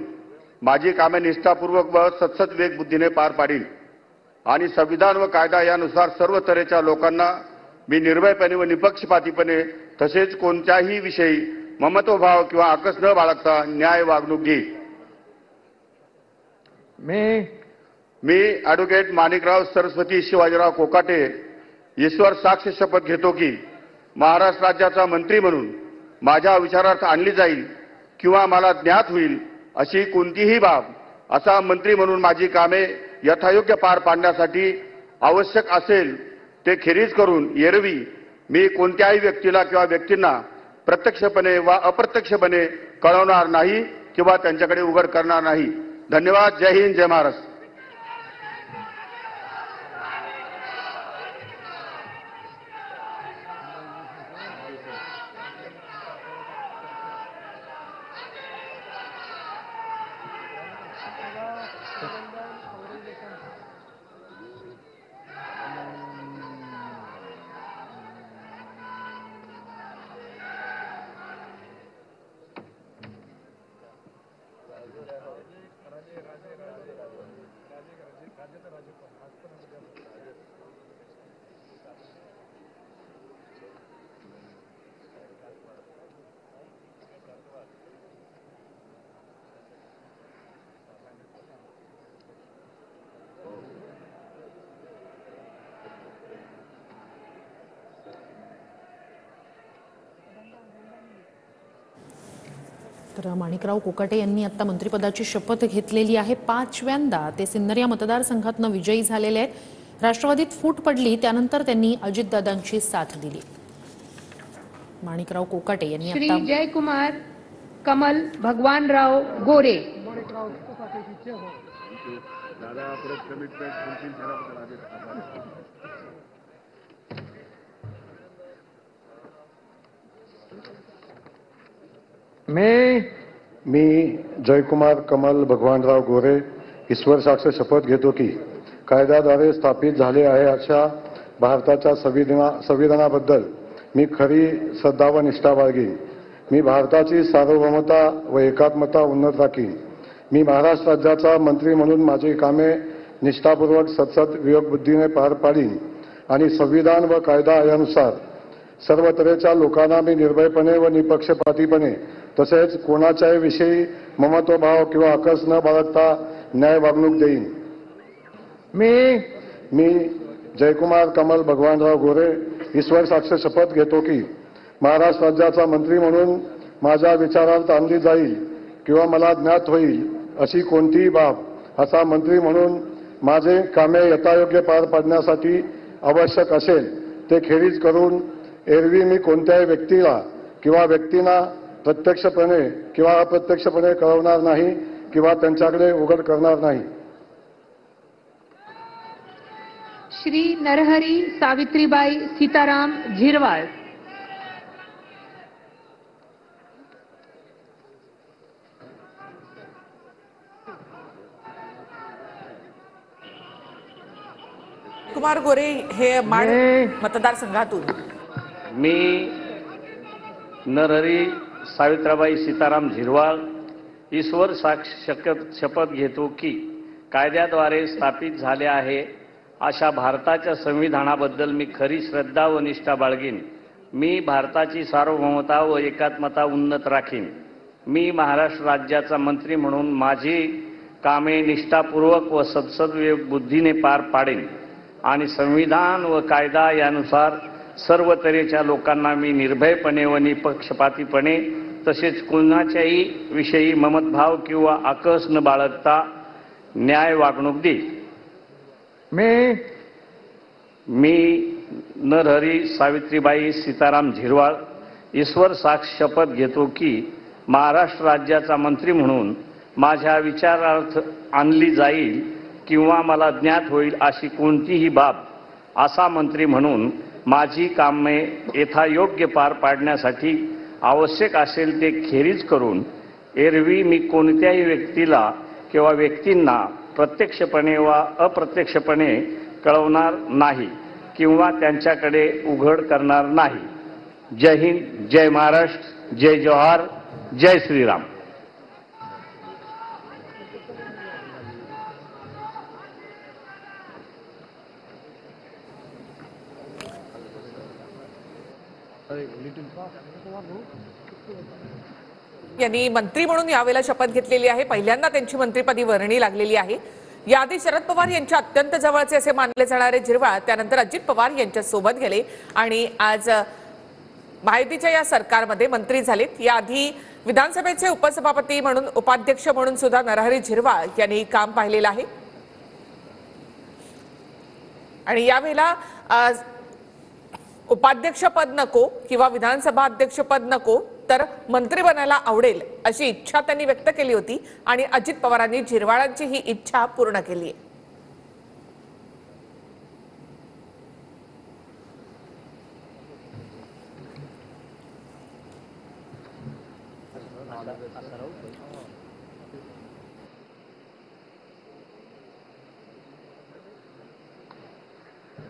माझी कामे निष्ठापूर्वक व सत्सद विवेकबुद्धीने पार पाडीन आणि संविधान व कायदा यानुसार सर्व तऱ्हेच्या लोकांना मी निर्भयपणे व निपक्षपातीपणे तसेच कोणत्याही विषयी ममत्वभाव किंवा आकस न बाळगता न्याय वागणूक देईन. मी ॲडव्होकेट माणिकराव सरस्वती शिवाजीराव कोकाटे ईश्वर साक्ष शपथ घेतो की महाराष्ट्र राज्याचा मंत्री म्हणून माझ्या विचारार्थ आणली जाईल किंवा मला ज्ञात होईल अशी कोणतीही बाब असा मंत्री म्हणून माझी कामे यथायोग्य पार पाडण्यासाठी आवश्यक असेल ते खेरीज करून एरवी मी कोणत्याही व्यक्तीला किंवा व्यक्तींना प्रत्यक्षपणे वा अप्रत्यक्षपणे कळवणार नाही किंवा त्यांच्याकडे उघड करणार नाही. धन्यवाद. जय हिंद, जय महाराष्ट्र. तर माणिकराव कोकाटे यांनी आता मंत्रिपदाची शपथ घेतलेली आहे. 5व्यांदा ते सिन्नर या मतदारसंघातून विजयी झालेले आहेत. राष्ट्रवादीत फूट पडली त्यानंतर त्यांनी अजितदादांची साथ दिली. माणिकराव कोकाटे यांनी श्री आता जयकुमार कमल भगवानराव गोरे. मी जयकुमार कमल भगवानराव गोरे ईश्वर साक्ष शपथ घेतो की कायद्याद्वारे स्थापित झाले आहे अशा भारताच्या संविधानाबद्दल मी खरी श्रद्धा व निष्ठा बाळगीन. मी भारताची सार्वभौमता व एकात्मता उन्नत राखीन. मी महाराष्ट्र राज्याचा मंत्री म्हणून माझी कामे निष्ठापूर्वक सतत विवेकबुद्धीने पार पाडीन आणि संविधान व कायदा यानुसार सर्व तऱ्हेच्या लोकांना मी निर्भयपणे व निपक्षपातीपणे तसेच कोणाच्याही विषयी ममत्वभाव किंवा आकस न बाळगता न्याय वागणूक देईन. मी जयकुमार कमल भगवानराव गोरे ईश्वर साक्ष शपथ घेतो की महाराष्ट्र राज्याचा मंत्री म्हणून माझ्या विचारार्थ आणली जाईल किंवा मला ज्ञात होईल अशी कोणतीही बाब असा मंत्री म्हणून माझे कामे यथायोग्य पार पाडण्यासाठी आवश्यक असेल ते खेरीज करून एरवी मी कोणत्याही व्यक्तीला किंवा व्यक्तींना प्रत्यक्षपणे किंवा अप्रत्यक्षपणे कळवणार नाही किंवा त्यांच्याकडे उघड करणार नाही. श्री नरहरी सावित्रीबाई सीताराम झिरवाळ. कुमार गोरे हे माड मतदारसंघातून. मी नरहरी सावित्राबाई सीताराम झिरवाळ ईश्वर साक्ष शपथ घेतो की कायद्याद्वारे स्थापित झाले आहे अशा भारताच्या संविधानाबद्दल मी खरी श्रद्धा व निष्ठा बाळगीन. मी भारताची सार्वभौमता व एकात्मता उन्नत राखीन. मी महाराष्ट्र राज्याचा मंत्री म्हणून माझी कामे निष्ठापूर्वक व सद्सद्विवेक बुद्धीने पार पाडेन आणि संविधान व कायदा यानुसार सर्व तऱ्हेच्या लोकांना मी निर्भयपणे व निपक्षपातीपणे तसेच कोणाच्याही विषयी ममतभाव किंवा आकस न बाळगता न्याय वागणूक देईन. मी नरहरी सावित्रीबाई सीताराम झिरवाळ ईश्वर साक्ष शपथ घेतो की महाराष्ट्र राज्याचा मंत्री म्हणून माझ्या विचारार्थ आणली जाईल किंवा मला ज्ञात होईल अशी कोणतीही बाब असा मंत्री म्हणून माझी कामे यथायोग्य पार पाडण्यासाठी आवश्यक असेल ते खेरीज करून एरवी मी कोणत्याही व्यक्तीला किंवा व्यक्तींना प्रत्यक्षपणे वा अप्रत्यक्षपणे कळवणार नाही किंवा त्यांच्याकडे उघड करणार नाही. जय हिंद, जय महाराष्ट्र, जय जोहार, जय श्रीराम. यांनी मंत्री म्हणून यावेळेला शपथ घेतलेली आहे. पहिल्यांदा त्यांची मंत्रिपदी वर्णी लागलेली आहे. याआधी शरद पवार यांच्या अत्यंत जवळचे असे मानले जाणारे झिरवाळ त्यानंतर अजित पवार यांच्या सोबत गेले आणि आज महायुतीच्या या सरकारमध्ये मंत्री झालेत. याआधी विधानसभेचे उपसभापती म्हणून उपाध्यक्ष म्हणून सुद्धा नरहरी झिरवाळ यांनी काम पाहिलेलं आहे आणि यावेळेला उपाध्यक्षपद नको किंवा विधानसभा अध्यक्षपद नको तर मंत्री बनायला आवडेल अशी इच्छा त्यांनी व्यक्त केली होती आणि अजित पवारांनी झिरवाळांची ही इच्छा पूर्ण केली आहे.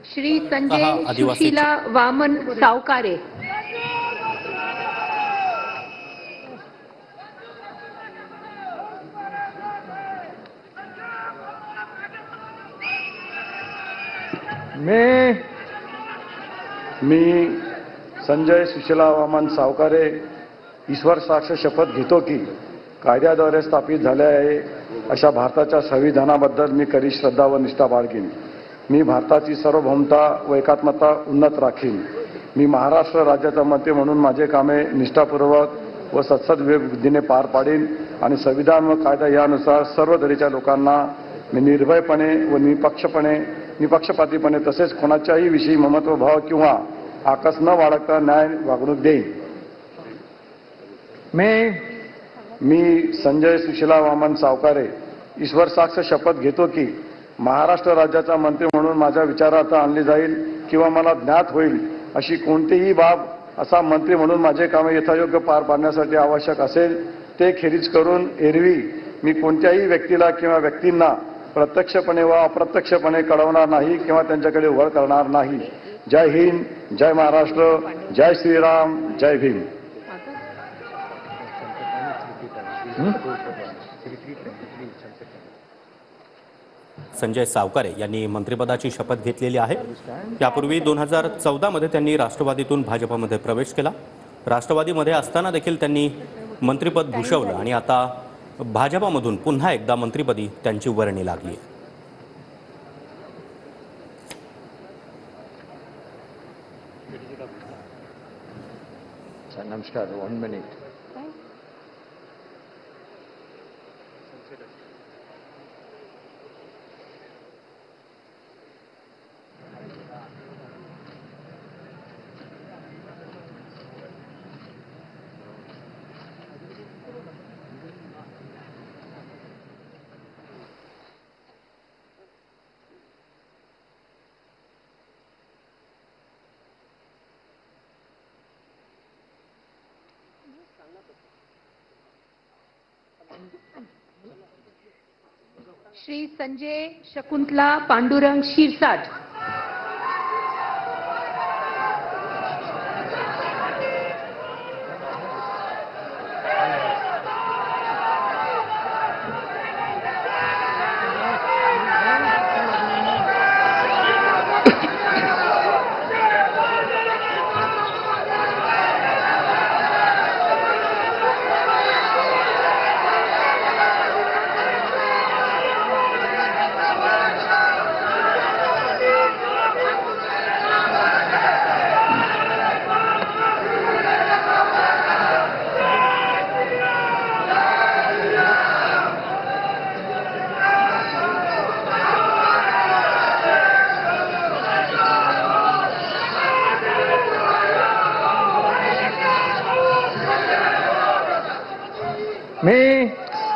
श्री संजय सुशीला वामन सावकारे. मी संजय सुशीला वामन सावकारे ईश्वर साक्ष शपथ घेतो की कायद्याद्वारे स्थापित झाले आहे अशा भारताच्या संविधानाबद्दल मी खरी श्रद्धा व निष्ठा बाळगीन. मी भारताची सार्वभौमता व एकात्मता उन्नत राखीन. मी महाराष्ट्र राज्याचा मंत्री म्हणून माझे कामे निष्ठापूर्वक व सत्सद विवेकबुद्धीने पार पाडेन आणि संविधान व कायदा यानुसार सर्व तऱ्हेच्या लोकांना मी निर्भयपणे व निपक्षपातीपणे तसेच कोणाच्याही विषयी ममत्वभाव किंवा आकस न बाळगता न्याय वागणूक देईन. मी संजय सुशीला वामन सावकारे ईश्वर साक्ष शपथ घेतो की महाराष्ट्र राज्याचा मंत्री म्हणून माझ्या विचारार्थ आणली जाईल किंवा मला ज्ञात होईल अशी कोणतीही बाब असा मंत्री म्हणून माझे कामे यथायोग्य पार पाडण्यासाठी आवश्यक असेल ते खेरीज करून एरवी मी कोणत्याही व्यक्तीला किंवा व्यक्तींना प्रत्यक्षपणे व अप्रत्यक्षपणे कळवणार नाही किंवा त्यांच्याकडे वळ करणार नाही. जय हिंद, जय महाराष्ट्र, जय श्रीराम, जय भीम. संजय सावकारे यांनी मंत्रिपदाची शपथ घेतलेली आहे. यापूर्वी 2014 मध्ये त्यांनी राष्ट्रवादीतून भाजपमध्ये प्रवेश केला. राष्ट्रवादीमध्ये असताना देखील त्यांनी मंत्रिपद भूषवलं आणि आता भाजपमधून पुन्हा एकदा मंत्रिपदी त्यांची वर्णी लागली. नमस्कार. 1 मिनिट. श्री संजय शकुंतला पांडुरंग शिरसाट.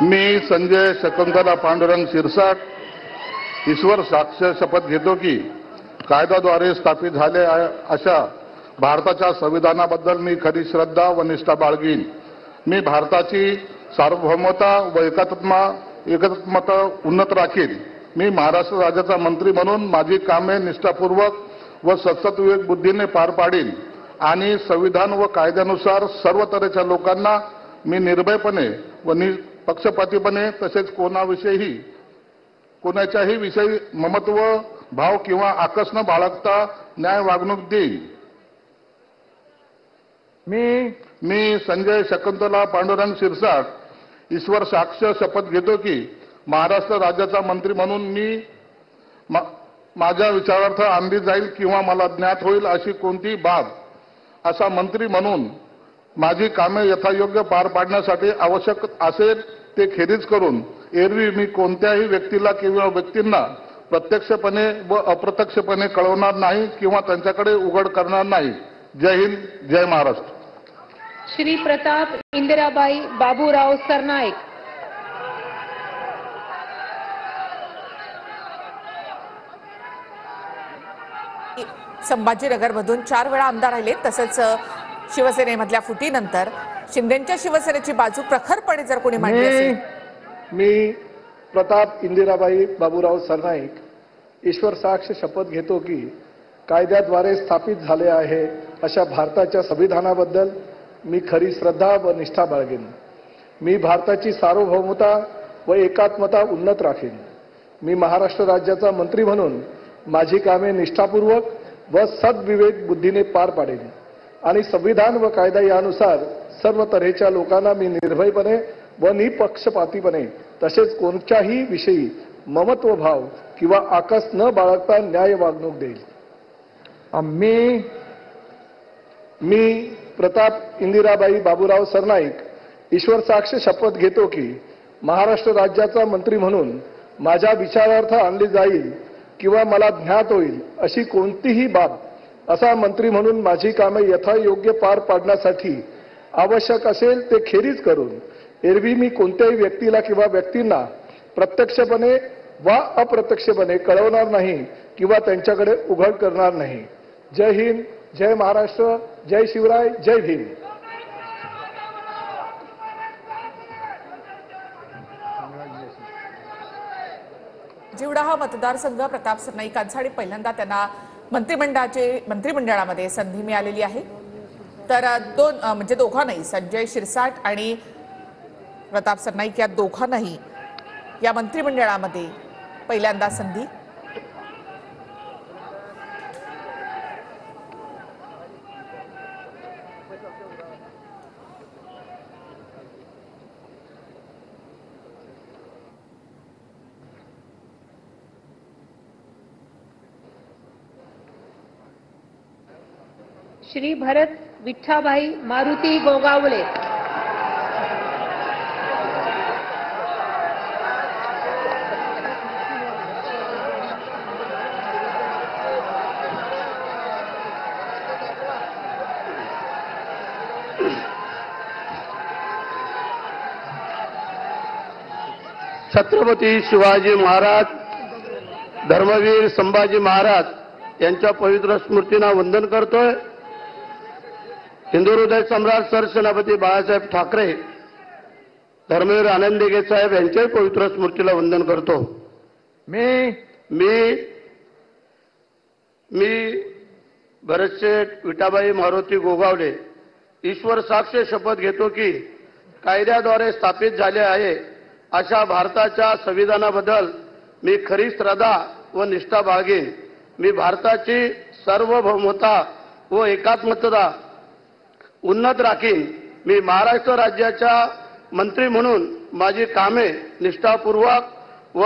मी संजय शकुंतला पांडुरंग शिरसाट ईश्वर साक्ष शपथ घेतो की कायद्याद्वारे स्थापित झाले अशा भारताच्या संविधानाबद्दल मी खरी श्रद्धा व निष्ठा बाळगीन. मी भारताची सार्वभौमता व एकात्मता उन्नत राखीन. मी महाराष्ट्र राज्याचा मंत्री म्हणून माझी कामे निष्ठापूर्वक व सत्सद विवेक बुद्धीने पार पाडीन आणि संविधान व कायद्यानुसार सर्व तऱ्हेच्या लोकांना मी निर्भयपणे व निपक्षपातीपणे तसेच कोणाच्याही विषयी ममत्व भाव किंवा आकस न बाळगता न्याय वागणूक देईन. मी संजय शकुंतला पांडुरंग शिरसाट ईश्वर साक्ष शपथ घेतो की महाराष्ट्र राज्याचा मंत्री म्हणून मी माझ्या विचारार्थ आणली जाईल किंवा मला ज्ञात होईल अशी कोणतीही बाब असा मंत्री म्हणून माझी कामे यथायोग्य पार पाडण्यासाठी आवश्यक असेल ते खेरीज करून एरवी मी कोणत्याही व्यक्तीला किंवा व्यक्तींना प्रत्यक्षपणे व अप्रत्यक्षपणे कळवणार नाही किंवा त्यांच्याकडे उघड करणार नाही. जय हिंद, जय महाराष्ट्र. श्री प्रताप इंदिराबाई बाबूराव सरनाईक. संभाजीनगरमधून 4 वेळा आमदार राहिले. तसंच शिवसेनेमधल्या फुटीनंतर शिंदेच्या शिवसेनेची बाजू प्रखरपणे जर कोणी मांडली असेल. मी प्रताप इंदिराबाई बाबूराव सरनाईक ईश्वर साक्ष शपथ घेतो की कायद्याद्वारे स्थापित झाले आहे अशा भारताच्या संविधानाबद्दल मी खरी श्रद्धा व निष्ठा बाळगेन. मी भारताची सार्वभौमता व एकात्मता उन्नत राखीन. मी महाराष्ट्र राज्याचा मंत्री म्हणून माझी कामे निष्ठापूर्वक व सद्विवेक बुद्धीने पार पाडेन आणि संविधान व कायदा यानुसार सर्व तऱ्हेच्या लोकांना मी निर्भयपणे व निपक्षपातीपणे तसेच कोणत्याही विषयी ममत्वभाव किंवा आकस न बाळगता न्याय वागणूक देईल. मी प्रताप इंदिराबाई बाबूराव सरनाईक ईश्वर साक्ष शपथ घेतो की महाराष्ट्र राज्याचा मंत्री म्हणून माझ्या विचारार्थ आणली जाईल किंवा मला ज्ञात होईल अशी कोणतीही बाब असा मंत्री म्हणून माझी कामे यथायोग्य पार पाडण्यासाठी आवश्यक असेल ते खेरीज करून एरवी मी कोणत्याही व्यक्तीला किंवा व्यक्तींना प्रत्यक्षपणे वा अप्रत्यक्षपणे कळवणार नाही किंवा त्यांच्याकडे उघड करणार नाही. जय हिंद, जय महाराष्ट्र, जय शिवराय, जय भीम. जिवडा हा मतदारसंघ प्रताप सरनाईकांसाठी पहिल्यांदा त्यांना मंत्रिमंडळामध्ये संधी मिळालेली आहे. तर दोघांनाही संजय शिरसाट आणि प्रताप सरनाईक या दोघांनाही या मंत्रिमंडळामध्ये पहिल्यांदा संधी. श्री भरत विठ्ठाबाई मारुती गोगावले. छत्रपती शिवाजी महाराज, धर्मवीर संभाजी महाराज यांच्या पवित्र स्मृतींना वंदन करतोय. हिंदू हृदय सम्राट सरसेनापती बाळासाहेब ठाकरे, धर्मवीर आनंद दिघे साहेब यांच्याही पवित्र स्मृतीला वंदन करतो. मी भरतशेठ विठाबाई मारुती गोगावले ईश्वर साक्ष शपथ घेतो की कायद्याद्वारे स्थापित झाले आहे अशा भारताच्या संविधानाबद्दल मी खरी श्रद्धा व निष्ठा बाळगीन. मी भारताची सार्वभौमता व एकात्मता उन्नत राखीन. मी महाराष्ट्र राज्याच्या मंत्री म्हणून माझी कामे निष्ठापूर्वक व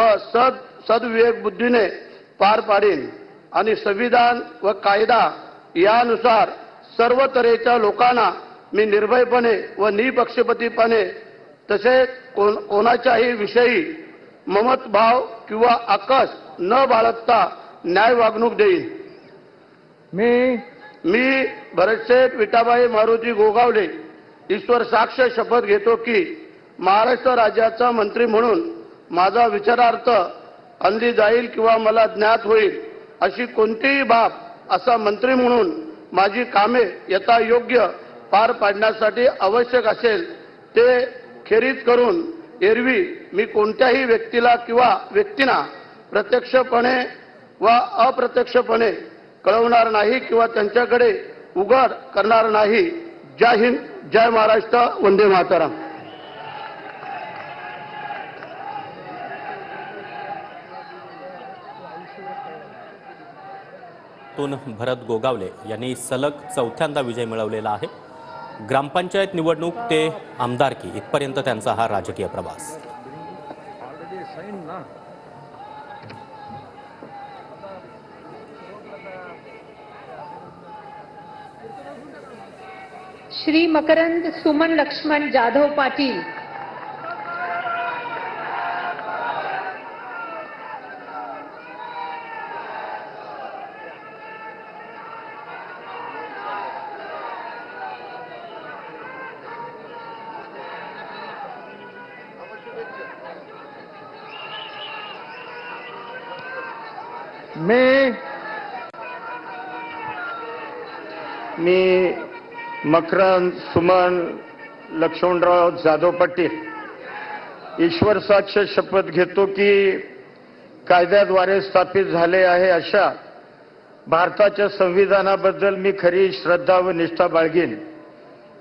सद्विवेक बुद्धीने पार पाडीन आणि संविधान व कायदा यानुसार सर्व तऱ्हेच्या लोकांना मी निर्भयपणे व निपक्षपातीपणे तसेच कोणाच्याही विषयी ममतभाव किंवा आकस न बाळगता न्याय वागणूक देईन. मी भरतशेठ विठाबाई मारुती गोगावले ईश्वर साक्ष शपथ घेतो की महाराष्ट्र राज्याचा मंत्री म्हणून माझा विचारार्थ आणली जाईल किंवा मला ज्ञात होईल अशी कोणतीही बाब असा मंत्री म्हणून माझी कामे यथायोग्य पार पाडण्यासाठी आवश्यक असेल ते खेरीज करून एरवी मी कोणत्याही व्यक्तीला किंवा व्यक्तींना प्रत्यक्षपणे वा अप्रत्यक्षपणे कळवणार नाही किंवा त्यांच्याकडे उघड करणार नाही. जय हिंद, जय महाराष्ट्र, वंदे मातरम. भरत गोगावले यांनी सलग चौथ्यांदा विजय मिळवलेला आहे. ग्रामपंचायत निवडणूक ते आमदारकी इथपर्यंत त्यांचा हा राजकीय प्रवास. श्री मकरंद सुमन लक्ष्मण जाधव पाटील. मी मकरंद सुमन लक्ष्मणराव जाधव पाटील ईश्वर साक्ष शपथ घेतो की कायद्याद्वारे स्थापित झाले आहे अशा भारताच्या संविधानाबद्दल मी खरी श्रद्धा व निष्ठा बाळगीन.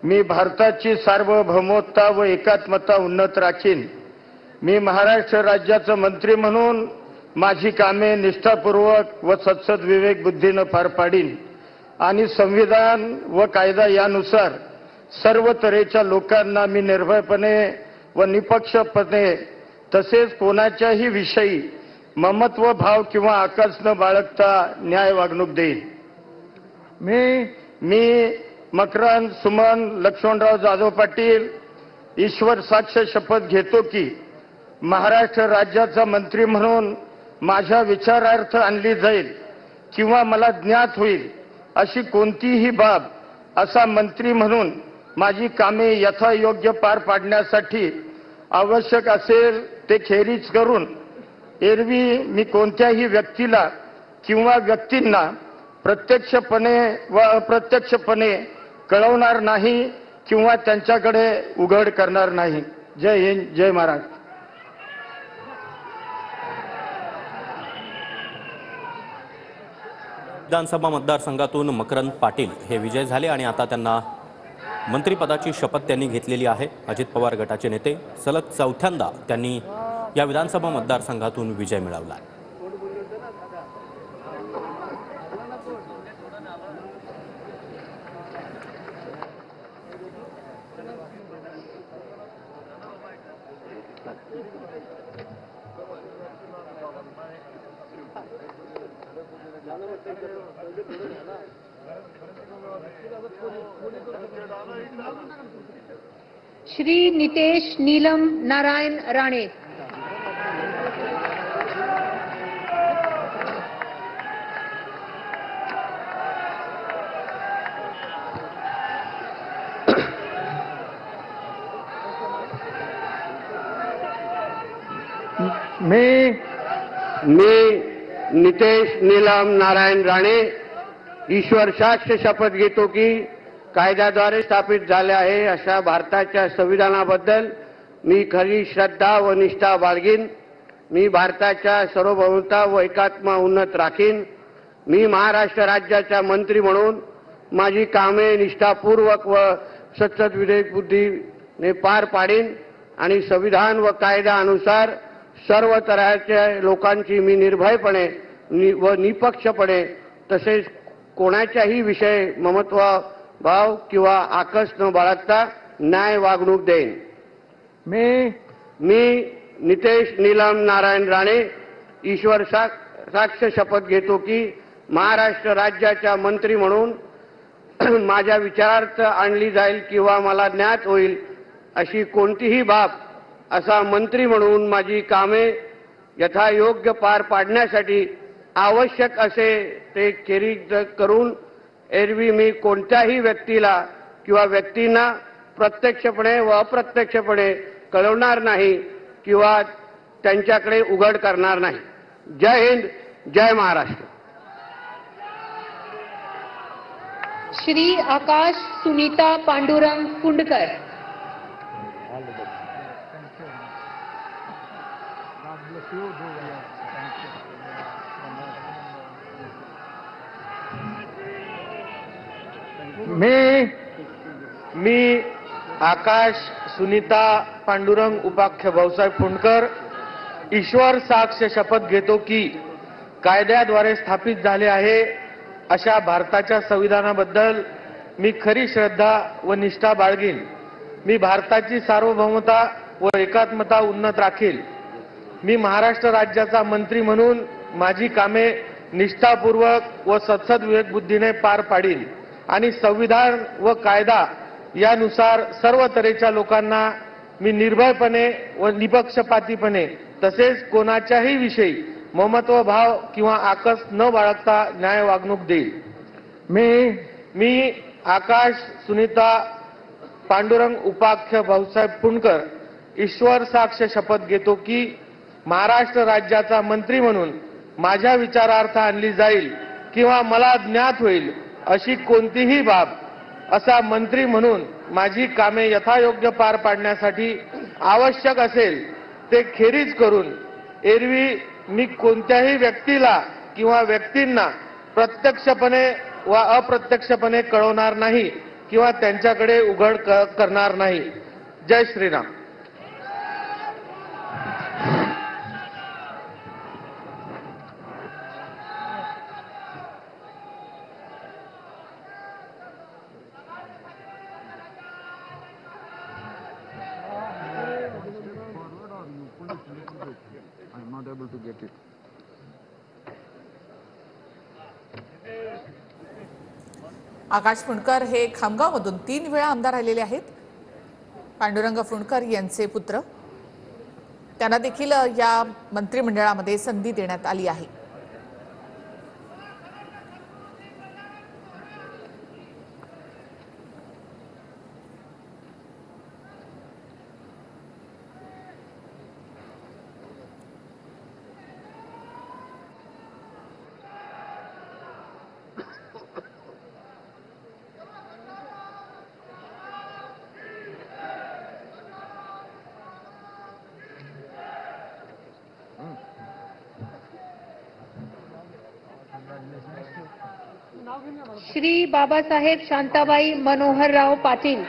मी भारताची सार्वभौमता व एकात्मता उन्नत राखीन. मी महाराष्ट्र राज्याचा मंत्री म्हणून माझी कामे निष्ठापूर्वक व सद्विवेक बुद्धीनं पार पाडीन आणि संविधान व कायदा यानुसार सर्व तऱ्हेच्या लोकांना मी निर्भयपणे व निपक्षपणे तसेच कोणाच्याही विषयी ममत्व भाव किंवा आकस न बाळगता न्याय वागणूक देईन. मी मकरंद सुमन लक्ष्मणराव जाधव पाटील ईश्वर साक्ष शपथ घेतो की महाराष्ट्र राज्याचा मंत्री म्हणून माझ्या विचारार्थ आणली जाईल किंवा मला ज्ञात होईल अशी कोणतीही बाब असा मंत्री म्हणून माझी कामे यथायोग्य पार पाडण्यासाठी आवश्यक असेल ते खेरीज करून एरवी मी कोणत्याही व्यक्तीला किंवा व्यक्तींना प्रत्यक्षपणे व अप्रत्यक्षपणे कळवणार नाही किंवा त्यांच्याकडे उघड करणार नाही. जय हिंद, जय महाराष्ट्र. विधानसभा मतदारसंघातून मकरंद पाटील हे विजय झाले आणि आता त्यांना मंत्रिपदाची शपथ त्यांनी घेतलेली आहे. अजित पवार गटाचे नेते सलग चौथ्यांदा त्यांनी या विधानसभा मतदारसंघातून विजय मिळवला. श्री नितेश नीलम नारायण राणे. मी नितेश नीलम नारायण राणे ईश्वर साक्ष शपथ घेतो की कायद्याद्वारे स्थापित झाले आहे अशा भारताच्या संविधानाबद्दल मी खरी श्रद्धा व निष्ठा बाळगीन. मी भारताच्या सार्वभौमता व एकात्मता उन्नत राखीन. मी महाराष्ट्र राज्याचा मंत्री म्हणून माझी कामे निष्ठापूर्वक व सतत विवेक बुद्धीने पार पाडीन आणि संविधान व कायद्यानुसार सर्व तऱ्हेच्या लोकांची मी निर्भयपणे व निपक्षपणे तसेच कोणाच्याही विषय ममत्वभाव किंवा आकस न बाळगता न्याय वागणूक देईन. मी नितेश नीलम नारायण राणे ईश्वर साक्ष शपथ घेतो की महाराष्ट्र राज्याचा मंत्री म्हणून माझ्या विचारार्थ आणली जाईल किंवा मला ज्ञात होईल अशी कोणतीही बाब असा मंत्री म्हणून माझी कामे यथायोग्य पार पाडण्यासाठी आवश्यक असे ते खेरीज करून एरवी मी कोणत्याही व्यक्तीला किंवा व्यक्तींना प्रत्यक्षपणे व अप्रत्यक्षपणे कळवणार नाही किंवा त्यांच्याकडे उघड करणार नाही. जय हिंद, जय महाराष्ट्र. श्री आकाश सुनीता पांडुरंग कुंडकर. मी आकाश सुनीता पांडुरंग उपाख्य भाऊसाहेब फुंडकर ईश्वर साक्ष शपथ घेतो की कायद्याद्वारे स्थापित झाले आहे अशा भारताच्या संविधानाबद्दल मी खरी श्रद्धा व निष्ठा बाळगीन. मी भारताची सार्वभौमता व एकात्मता उन्नत राखील. मी महाराष्ट्र राज्याचा मंत्री म्हणून माझी कामे निष्ठापूर्वक व सतत विवेकबुद्धीने पार पाडीन आणि संविधान व कायदा यानुसार सर्व तऱ्हेच्या लोकांना मी निर्भयपणे व निपक्षपातीपणे तसेच कोणाच्याही विषयी ममत्वभाव किंवा आकस न बाळगता न्याय वागणूक देईल. मी आकाश सुनीता पांडुरंग उपाख्य भाऊसाहेब फुंडकर ईश्वर साक्ष शपथ घेतो की महाराष्ट्र राज्याचा मंत्री म्हणून माझ्या विचारार्थ आणली जाईल किंवा मला ज्ञात होईल अशी कोणतीही बाब असा मंत्री म्हणून माझी कामे यथायोग्य पार पाडण्यासाठी आवश्यक असेल ते खेरीज करून एरवी मी कोणत्याही व्यक्तीला किंवा व्यक्तींना प्रत्यक्षपणे व अप्रत्यक्षपणे कळवणार नाही किंवा त्यांच्याकडे उघड करणार नाही. जय श्रीराम. आकाश फुंडकर हे खामगावमधून 3 वेळा आमदार राहिलेले आहेत पांडुरंग फुंडकर यांचे पुत्र, त्यांना देखील या मंत्रिमंडळामध्ये संधी देण्यात आली आहे. श्री बाबासाहेब शांताबाई मनोहरराव पाटील,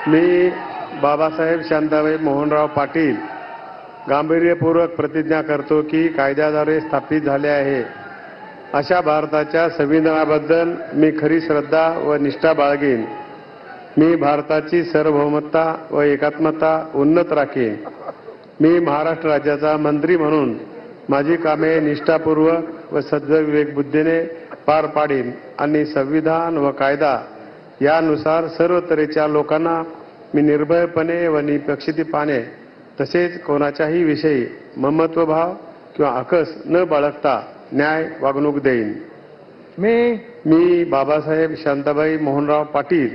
मी बाबासाहेब शांताबाई मोहनराव पाटील गांभीर्यपूर्वक प्रतिज्ञा करतो की कायद्याद्वारे स्थापित झाले आहे अशा भारताच्या संविधानाबद्दल मी खरी श्रद्धा व निष्ठा बाळगेन. मी भारताची सार्वभौमता व एकात्मता उन्नत राखेन. मी महाराष्ट्र राज्याचा मंत्री म्हणून माझी कामे निष्ठापूर्वक व सद्विवेकबुद्धीने पार पाडेन आणि संविधान व कायदा यानुसार सर्व तऱ्हेच्या लोकांना मी निर्भयपणे व निपक्षपातीपणे तसेच कोणाच्याही विषयी ममत्वभाव किंवा आकस न बाळगता न्याय वागणूक देईन. मी बाबासाहेब शांताबाई मोहनराव पाटील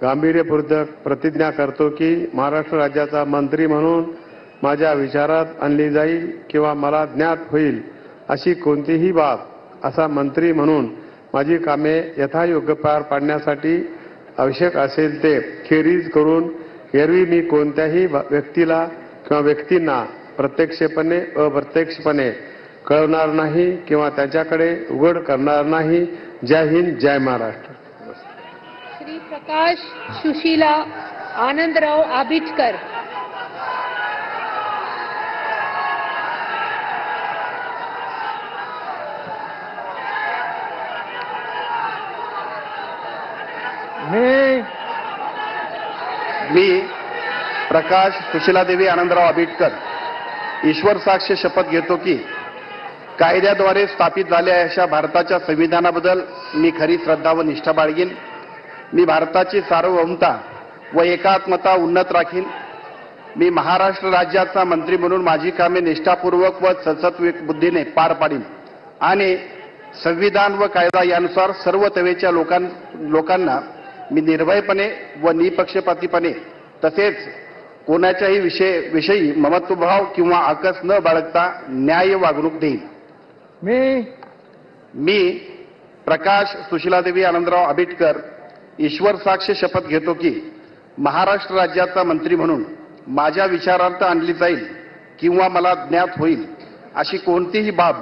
गांभीर्यपूर्वक प्रतिज्ञा करतो की महाराष्ट्र राज्याचा मंत्री म्हणून माझ्या विचारात आणली जाईल किंवा मला ज्ञात होईल अशी कोणतीही बाब असा मंत्री म्हणून माझी कामे यथायोग्य पार पाडण्यासाठी आवश्यक असेल ते खेरीज करून एरवी मी कोणत्याही व्यक्तीला किंवा व्यक्तींना प्रत्यक्षपणे अप्रत्यक्षपणे कळवणार नाही किंवा त्याच्याकडे उघड करणार नाही. जय हिंद, जय महाराष्ट्र. श्री प्रकाश सुशीला आनंदराव आबिटकर, मी प्रकाश सुशीलादेवी आनंदराव आबिटकर ईश्वर साक्ष शपथ घेतो की कायद्याद्वारे स्थापित झालेल्या अशा भारताच्या संविधानाबद्दल मी खरी श्रद्धा व निष्ठा बाळगीन. मी भारताची सार्वभौमता व एकात्मता उन्नत राखीन. मी महाराष्ट्र राज्याचा मंत्री म्हणून माझी कामे निष्ठापूर्वक व सद्विवेक बुद्धीने पार पाडीन आणि संविधान व कायदा यानुसार सर्व तऱ्हेच्या लोकांना मी निर्भयपणे व निपक्षपातीपणे तसेच कोणाच्याही विषयी ममत्वभाव किंवा आकस न बाळगता न्याय वागणूक देईन. मी प्रकाश सुशीलादेवी आनंदराव आबिटकर ईश्वर साक्ष शपथ घेतो की महाराष्ट्र राज्याचा मंत्री म्हणून माझ्या विचारार्थ आणली जाईल किंवा मला ज्ञात होईल अशी कोणतीही बाब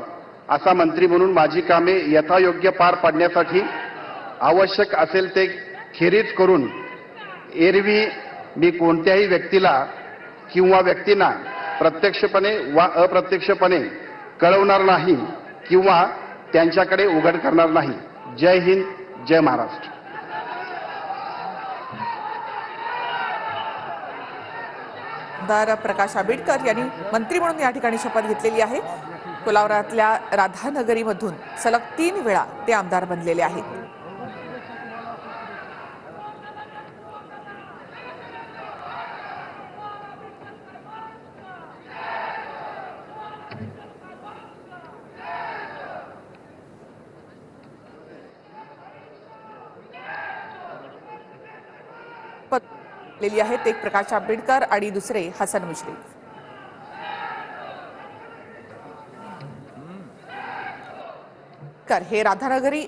असा मंत्री म्हणून माझी कामे यथायोग्य पार पाडण्यासाठी आवश्यक असेल ते खेरीज करून एरवी मी कोणत्याही व्यक्तीला किंवा व्यक्तींना प्रत्यक्षपणे वा अप्रत्यक्षपणे कळवणार नाही किंवा त्यांच्याकडे उघड करणार नाही. जय हिंद, जय महाराष्ट्र. आमदार प्रकाश आंबेडकर यांनी मंत्री म्हणून या ठिकाणी शपथ घेतलेली आहे. कोल्हापुरातल्या राधानगरीमधून सलग 3 वेळा ते आमदार बनलेले आहेत. लेली आहेत एक प्रकाश आंबेडकर आणि दुसरे हसन मुश्रीफ. हे राधानगरी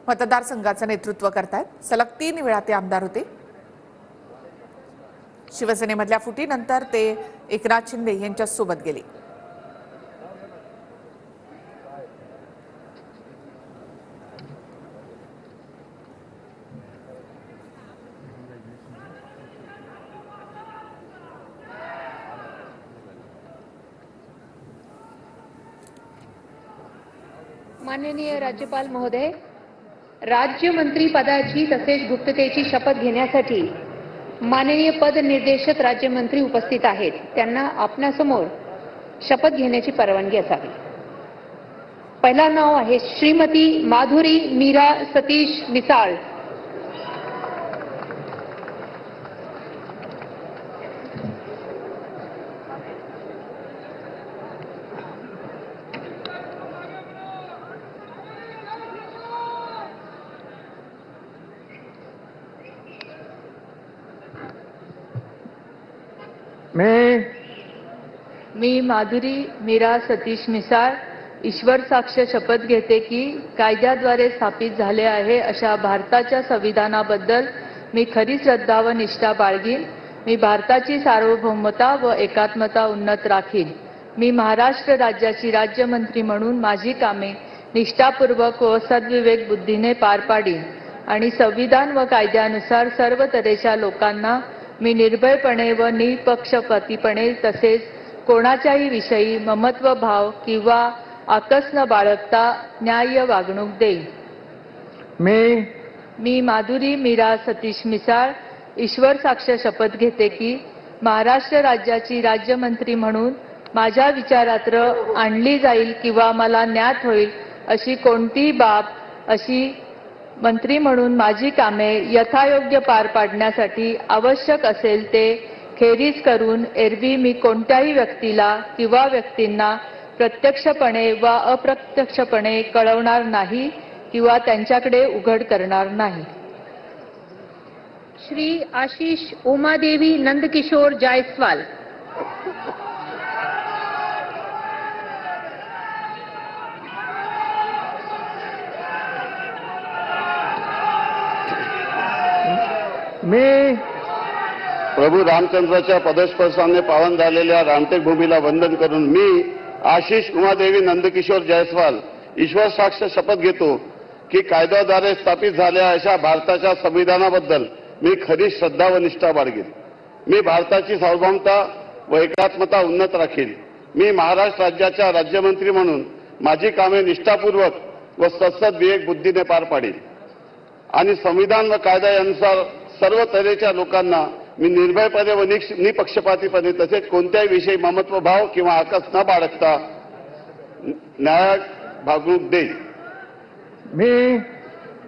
मतदारसंघाचं नेतृत्व करतात. सलग 3 वेळा ते आमदार होते. शिवसेनेमधल्या फुटीनंतर ते एकनाथ शिंदे यांच्या सोबत गेले. माननीय राज्यपाल महोदय, राज्यमंत्री पदाची तसेच गुप्ततेची शपथ घेण्यासाठी माननीय पदनिर्देशित राज्यमंत्री उपस्थित आहेत. त्यांना आपणासमोर शपथ घेण्याची परवानगी असावी. पहिला नाव आहे श्रीमती माधुरी मीरा सतीश मिसाळ. मी माधुरी मीरा सतीश मिसाळ ईश्वर साक्ष शपथ घेते की कायद्याद्वारे स्थापित झाले आहे अशा भारताच्या संविधानाबद्दल मी खरी श्रद्धा व निष्ठा बाळगीन. मी भारताची सार्वभौमता व एकात्मता उन्नत राखीन. मी महाराष्ट्र राज्याची राज्यमंत्री म्हणून माझी कामे निष्ठापूर्वक व सद्विवेक बुद्धीने पार पाडीन आणि संविधान व कायद्यानुसार सर्व तऱ्हेच्या लोकांना मी निर्भयपणे व निपक्षपातीपणे तसेच कोणाच्याही विषयी ममत्व भाव किंवा आकस न बाळगता न्याय्य वागणूक देईन. मी माधुरी मीरा सतीश मिसाळ ईश्वर साक्ष शपथ घेते की महाराष्ट्र राज्याची राज्यमंत्री म्हणून माझ्या विचारात आणली जाईल किंवा मला ज्ञात होईल अशी कोणतीही बाब अशी मंत्री म्हणून माझी कामे यथायोग्य पार पाडण्यासाठी आवश्यक असेल ते खेरीज करून एरवी मी कोणत्याही व्यक्तीला किंवा व्यक्तींना प्रत्यक्षपणे वा अप्रत्यक्षपणे कळवणार नाही किंवा त्यांच्याकडे उघड करणार नाही. श्री आशिष उमादेवी नंदकिशोर जायसवाल. मी प्रभू रामचंद्राच्या पदस्पर्शाने पावन झालेल्या रामटेक भूमीला वंदन करून मी आशिष उमादेवी नंदकिशोर जायसवाल ईश्वर साक्ष शपथ घेतो की कायद्याद्वारे स्थापित झालेल्या अशा भारताच्या संविधानाबद्दल मी खरी श्रद्धा व निष्ठा बाळगीन. मी भारताची सार्वभौमता व एकात्मता उन्नत राखीन. मी महाराष्ट्र राज्याच्या राज्यमंत्री म्हणून माझी कामे निष्ठापूर्वक व सद्विवेक बुद्धीने पार पाडीन आणि संविधान व कायदा यानुसार सर्व तऱ्हेच्या लोकांना मी निर्भयपणे व निपक्षपातीपणे तसेच कोणत्याही विषयी ममत्व भाव किंवा आकस न बाळगता न्याय वागणूक देईन.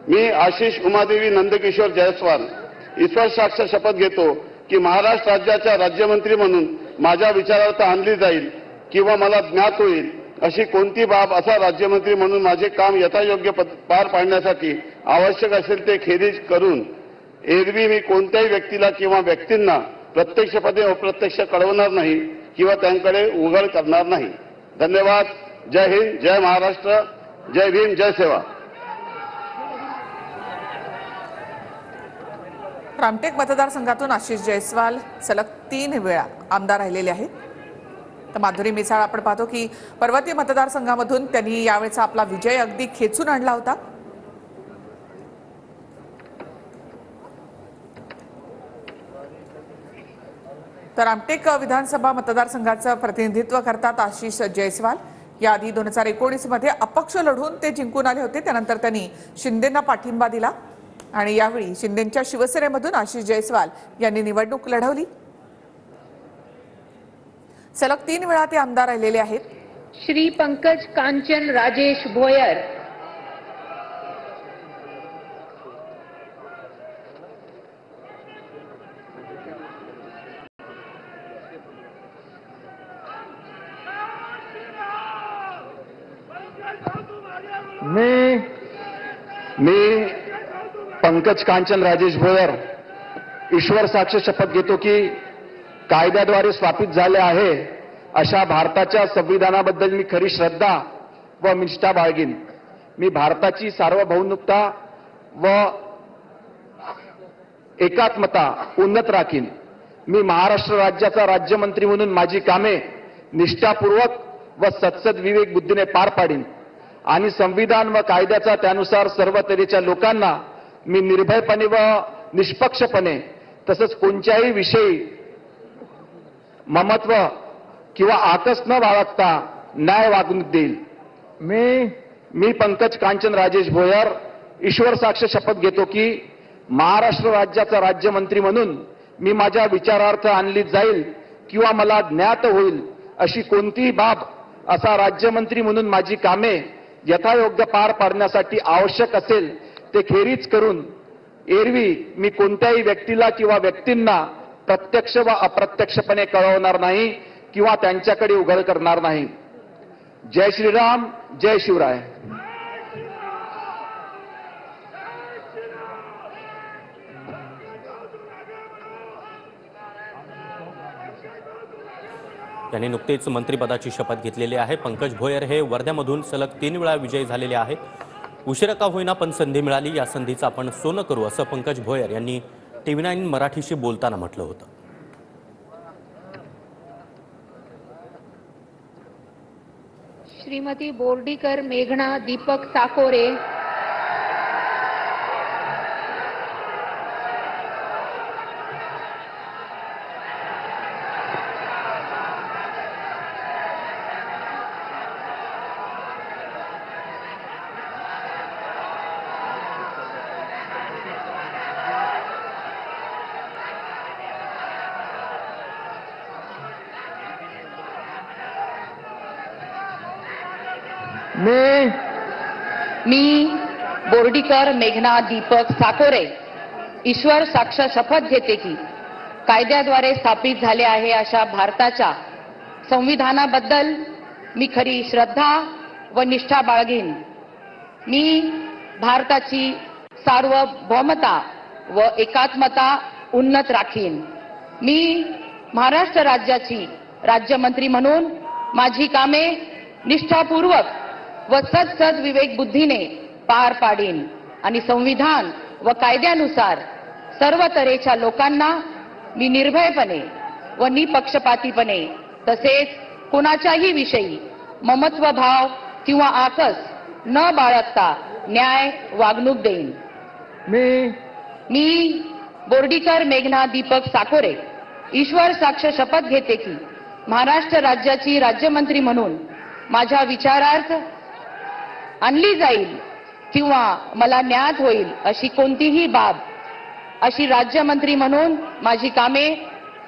मी आशिष उमादेवी नंदकिशोर जायसवाल ईश्वर साक्ष शपथ घेतो की महाराष्ट्र राज्याच्या राज्यमंत्री म्हणून माझ्या विचारार्थ आणली जाईल किंवा मला ज्ञात होईल अशी कोणती बाब असा राज्यमंत्री म्हणून माझे काम यथायोग्य पार पाडण्यासाठी आवश्यक असेल ते खेरीज करून एरवी मी कोणत्याही व्यक्तीला किंवा व्यक्तींना प्रत्यक्षपणे अप्रत्यक्ष कळवणार नाही किंवा त्यांकडे उघड करणार नाही. धन्यवाद. जय हिंद, जय महाराष्ट्र, जय भीम, जय सेवा. रामटेक मतदारसंघातून आशिष जयस्वाल सलग 3 वेळा आमदार राहिलेले आहेत. तर माधुरी मिसाळ आपण पाहतो की पर्वतीय मतदारसंघामधून त्यांनी यावेळेचा आपला विजय अगदी खेचून आणला होता. तर रामटेक विधानसभा मतदारसंघाचं प्रतिनिधित्व करतात आशिष जयस्वाल. याआधी 2019 मध्ये अपक्ष लढून ते जिंकून आले होते. त्यानंतर त्यांनी शिंदेंना पाठिंबा दिला आणि यावेळी शिंदेंच्या शिवसेनेमधून आशिष जयस्वाल यांनी निवडणूक लढवली. सलग 3 वेळा ते आमदार राहिलेले आहेत. श्री पंकज कांचन राजेश भोयर. मी पंकज कांचन राजेश भोयर ईश्वर साक्ष शपथ घेतो की कायद्याद्वारे स्थापित झाले आहे अशा भारताच्या संविधानाबद्दल मी खरी श्रद्धा व निष्ठा बाळगीन. मी भारताची सार्वभौमता व एकात्मता उन्नत राखीन. मी महाराष्ट्र राज्याचा राज्यमंत्री म्हणून माझी कामे निष्ठापूर्वक व सद्विवेक बुद्धीने पार पाडीन आणि संविधान व कायद्याचा त्यानुसार सर्व तऱ्हेच्या लोकांना मी निर्भयपणे व निष्पक्षपणे तसंच कोणत्याही विषयी ममत्व किंवा आकस न बाळगता न्याय वागणूक देईल. मी पंकज कांचन राजेश भोयर ईश्वर साक्ष शपथ घेतो की महाराष्ट्र राज्याचा राज्यमंत्री म्हणून मी माझ्या विचारार्थ आणली जाईल किंवा मला ज्ञात होईल अशी कोणतीही बाब असा राज्यमंत्री म्हणून माझी कामे यथायोग्य पार पाडण्यासाठी आवश्यक असेल ते खेरीज करून एरवी मी कोणत्याही व्यक्तीला किंवा व्यक्तींना प्रत्यक्ष व अप्रत्यक्षपणे कळवणार नाही किंवा त्यांच्याकडे उघड करणार नाही. जय श्रीराम, जय शिवराय. त्यांनी नुकतेच मंत्रिपदाची शपथ घेतलेली आहे. पंकज भोयर हे वर्ध्यामधून सलग 3 वेळा विजयी झालेले आहेत. उशिरा का होईना पण संधी मिळाली, या संधीचं आपण सोनं करू असं पंकज भोयर यांनी TV9 मराठीशी बोलताना म्हटलं होतं. श्रीमती बोर्डीकर मेघना दीपक साकोरे, मी बोर्डीकर मेघना दीपक साकोरे ईश्वर साक्ष शपथ घेते की कायद्याद्वारे स्थापित झाले आहे अशा भारताच्या संविधानाबद्दल मी खरी श्रद्धा व निष्ठा बाळगीन. मी भारताची सार्वभौमता व एकात्मता उन्नत राखीन. मी महाराष्ट्र राज्याची राज्यमंत्री म्हणून माझी कामे निष्ठापूर्वक व सद विवेक बुद्धीने पार पाडीन आणि संविधान व कायद्यानुसार सर्व तऱ्हेच्या लोकांना मी निर्भयपणे व निपक्षपातीपणे तसेच कोणाच्याही विषयी ममत्वभाव किंवा आकस न बाळगता न्याय वागणूक देईन. मी बोर्डीकर मेघना दीपक साकोरे ईश्वर साक्ष शपथ घेते की महाराष्ट्र राज्याची राज्यमंत्री म्हणून माझ्या विचारार्थ आणली जाईल किंवा मला ज्ञात होईल अशी कोणतीही बाब अशी राज्यमंत्री म्हणून माझी कामे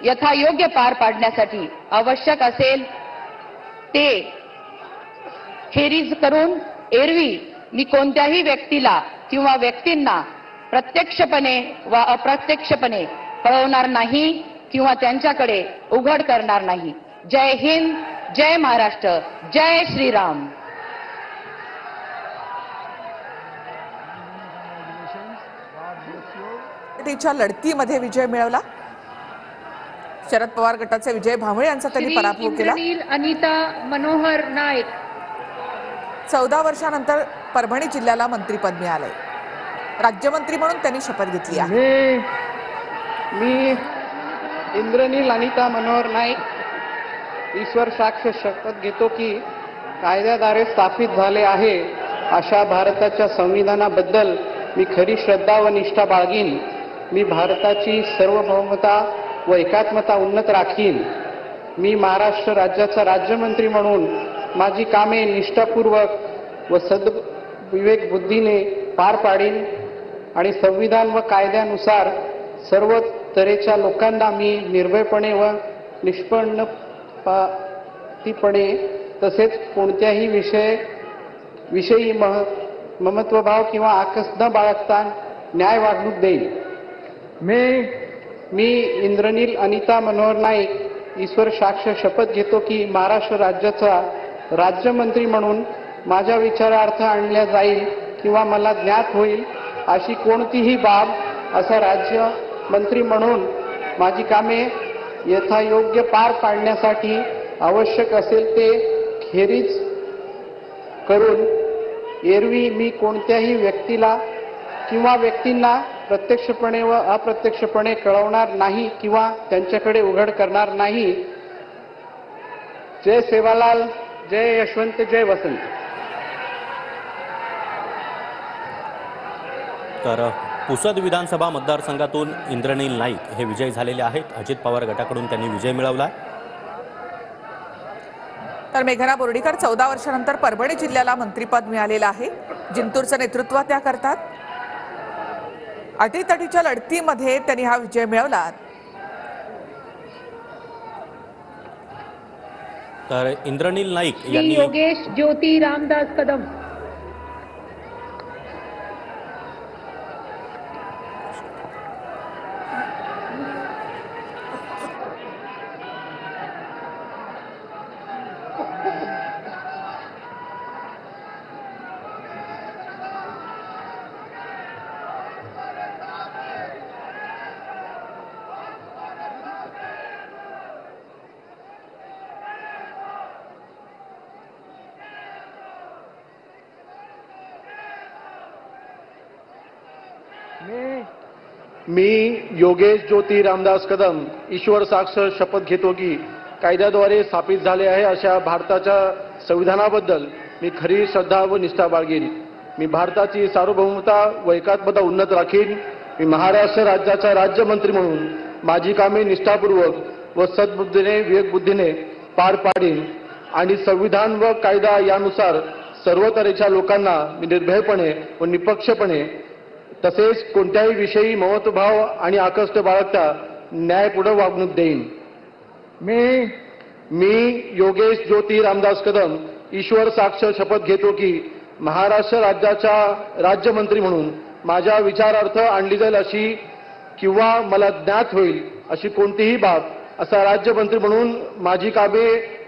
यथायोग्य पार पाडण्यासाठी आवश्यक असेल ते खेरीज करून एरवी मी कोणत्याही व्यक्तीला किंवा व्यक्तींना प्रत्यक्षपणे व अप्रत्यक्षपणे कळवणार नाही किंवा त्यांच्याकडे उघड करणार नाही. जय हिंद, जय महाराष्ट्र, जय श्रीराम. तिच्या लढतीमध्ये विजय मिळवला. शरद पवार गटाचे विजय भांबळे यांचा त्यांनी पराभव केला. अनिता मनोहर नाईक, 14 वर्षानंतर परभणी जिल्ह्याला मंत्रीपद मिळाले. राज्यमंत्री म्हणून त्यांनी शपथ घेतली आहे. मी इंद्रनील अनिता मनोहर नाईक ईश्वर साक्ष शपथ घेतो की कायद्याद्वारे स्थापित झाले आहे अशा भारताच्या संविधानाबद्दल मी खरी श्रद्धा व निष्ठा बाळगीन. मी भारताची सार्वभौमता व एकात्मता उन्नत राखीन. मी महाराष्ट्र राज्याचा राज्यमंत्री म्हणून माझी कामे निष्ठापूर्वक व सद्विवेक बुद्धीने पार पाडीन आणि संविधान व कायद्यानुसार सर्व तऱ्हेच्या लोकांना मी निर्भयपणे व निष्पक्षपातीपणे तसेच कोणत्याही विषयी ममत्वभाव किंवा आकस न बाळगता न्याय वागणूक देईल. मी इंद्रनील अनिता मनोहर नाईक ईश्वर साक्ष शपथ घेतो की महाराष्ट्र राज्याचा राज्यमंत्री म्हणून माझ्या विचारार्थ आणल्या जाईल किंवा मला ज्ञात होईल अशी कोणतीही बाब असा राज्यमंत्री म्हणून माझी कामे यथायोग्य पार पाडण्यासाठी आवश्यक असेल ते खेरीज करून एरवी मी कोणत्याही व्यक्तीला किंवा व्यक्तींना प्रत्यक्षपणे व अप्रत्यक्षपणे कळवणार नाही किंवा त्यांच्याकडे उघड करणार नाही. जय सेवालाल, जय यशवंत, जय वसंत. तर पुसद विधानसभा मतदारसंघातून इंद्रनील नाईक हे विजयी झालेले आहेत. अजित पवार गटाकडून त्यांनी विजय मिळवला. तर मेघना बोर्डीकर 14 वर्षानंतर परभणी जिल्ह्याला मंत्रीपद मिळालेलं आहे. जिंतूरचं नेतृत्व त्या करतात. अटीतटीच्या लढतीमध्ये त्यांनी हा विजय मिळवला. तर इंद्रनील नाईक श्री यांनी योगेश ज्योती रामदास कदम. मी योगेश ज्योती रामदास कदम ईश्वर साक्ष शपथ घेतो की कायद्याद्वारे स्थापित झाले आहे अशा भारताच्या संविधानाबद्दल मी खरी श्रद्धा व निष्ठा बाळगेन. मी भारताची सार्वभौमता व एकात्मता उन्नत राखीन. मी महाराष्ट्र राज्याचा राज्यमंत्री म्हणून माझी कामे निष्ठापूर्वक व सद्बुद्धीने विवेकबुद्धीने पार पाडीन आणि संविधान व कायदा यानुसार सर्व तऱ्हेच्या लोकांना मी निर्भयपणे व निपक्षपणे तसेच कोणत्याही विषयी ममत्वभाव आणि आकष्ट बाळगता न्यायपूर्ण वागणूक देईन. मी योगेश ज्योती रामदास कदम ईश्वर साक्ष शपथ घेतो की महाराष्ट्र राज्याचा राज्यमंत्री म्हणून माझ्या विचारार्थ आणली जाईल अशी किंवा मला ज्ञात होईल अशी कोणतीही बाब असा राज्यमंत्री म्हणून माझी कामे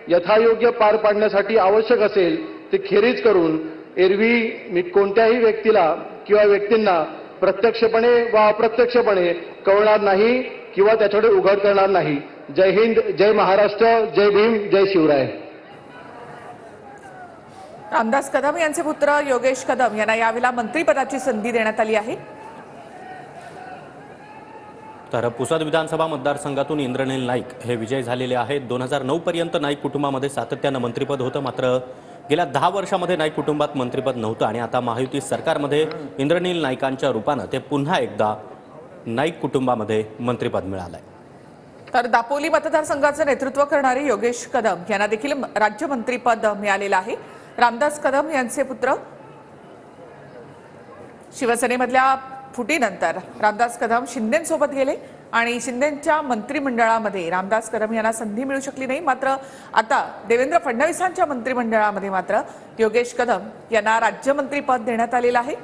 यथायोग्य पार पाडण्यासाठी आवश्यक असेल ते खेरीज करून एरवी मी कोणत्याही व्यक्तीला किंवा व्यक्तींना प्रत्यक्षपणे व अप्रत्यक्षपणे कळवणार नाही किंवा त्याच्याकडे उघड करणार नाही. जय हिंद, जय महाराष्ट्र, जय भीम, जय शिवराय. रामदास कदम यांचे पुत्र योगेश कदम यांना यावेळेला मंत्रिपदाची संधी देण्यात आली आहे. तर पुसद विधानसभा मतदारसंघातून इंद्रनील नाईक हे विजय झालेले आहेत. 2009 पर्यंत नाईक कुटुंबामध्ये सातत्यानं मंत्रिपद होतं, मात्र गेल्या 10 वर्षामध्ये नाईक कुटुंबात मंत्रिपद नव्हतं आणि आता महायुती सरकारमध्ये इंद्रनील नाईकांच्या रूपानं ते पुन्हा एकदा नाईक कुटुंबामध्ये मंत्रिपद मिळालंय. तर दापोली मतदारसंघाचं नेतृत्व करणारे योगेश कदम यांना देखील राज्यमंत्रीपद मिळालेलं आहे. रामदास कदम यांचे पुत्र शिवसेनेमधल्या फुटीनंतर रामदास कदम शिंदेंसोबत गेले आणि शिंदेंच्या मंत्रिमंडळामध्ये रामदास कदम यांना संधी मिळू शकली नाही. मात्र आता देवेंद्र फडणवीसांच्या मंत्रिमंडळामध्ये मात्र योगेश कदम यांना राज्यमंत्रीपद देण्यात आलेलं आहे.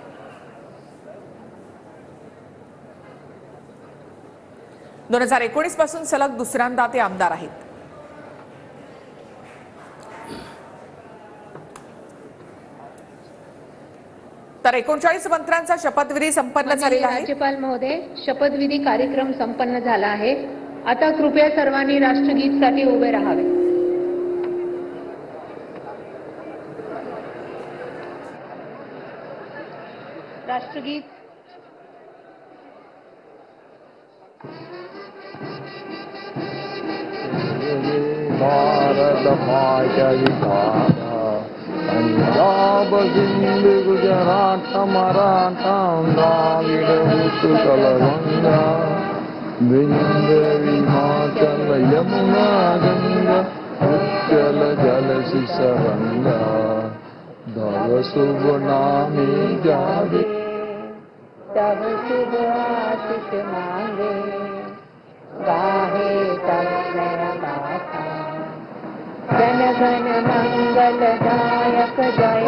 दोन 2019 पासून सलग दुसऱ्यांदा ते आमदार आहेत. तर 39 मंत्र्यांचा शपथविधी संपन्न झालेला आहे. राज्यपाल महोदय, शपथविधी कार्यक्रम संपन्न झाला आहे. आता कृपया सर्वांनी राष्ट्रगीतसाठी उभे राहावे. राष्ट्रगीत. भारत माता विधाता पंजाब सिंध गुजरात मराठा द्राविड उत्कल गंगा विंध्य हिमाचल यमुना गंगा उत्कल जल सिसरंगा तव शुभ नामे जागे तब शुभ आशीष मांगे गाहे तब गाथा जन गण मंगलदायक जय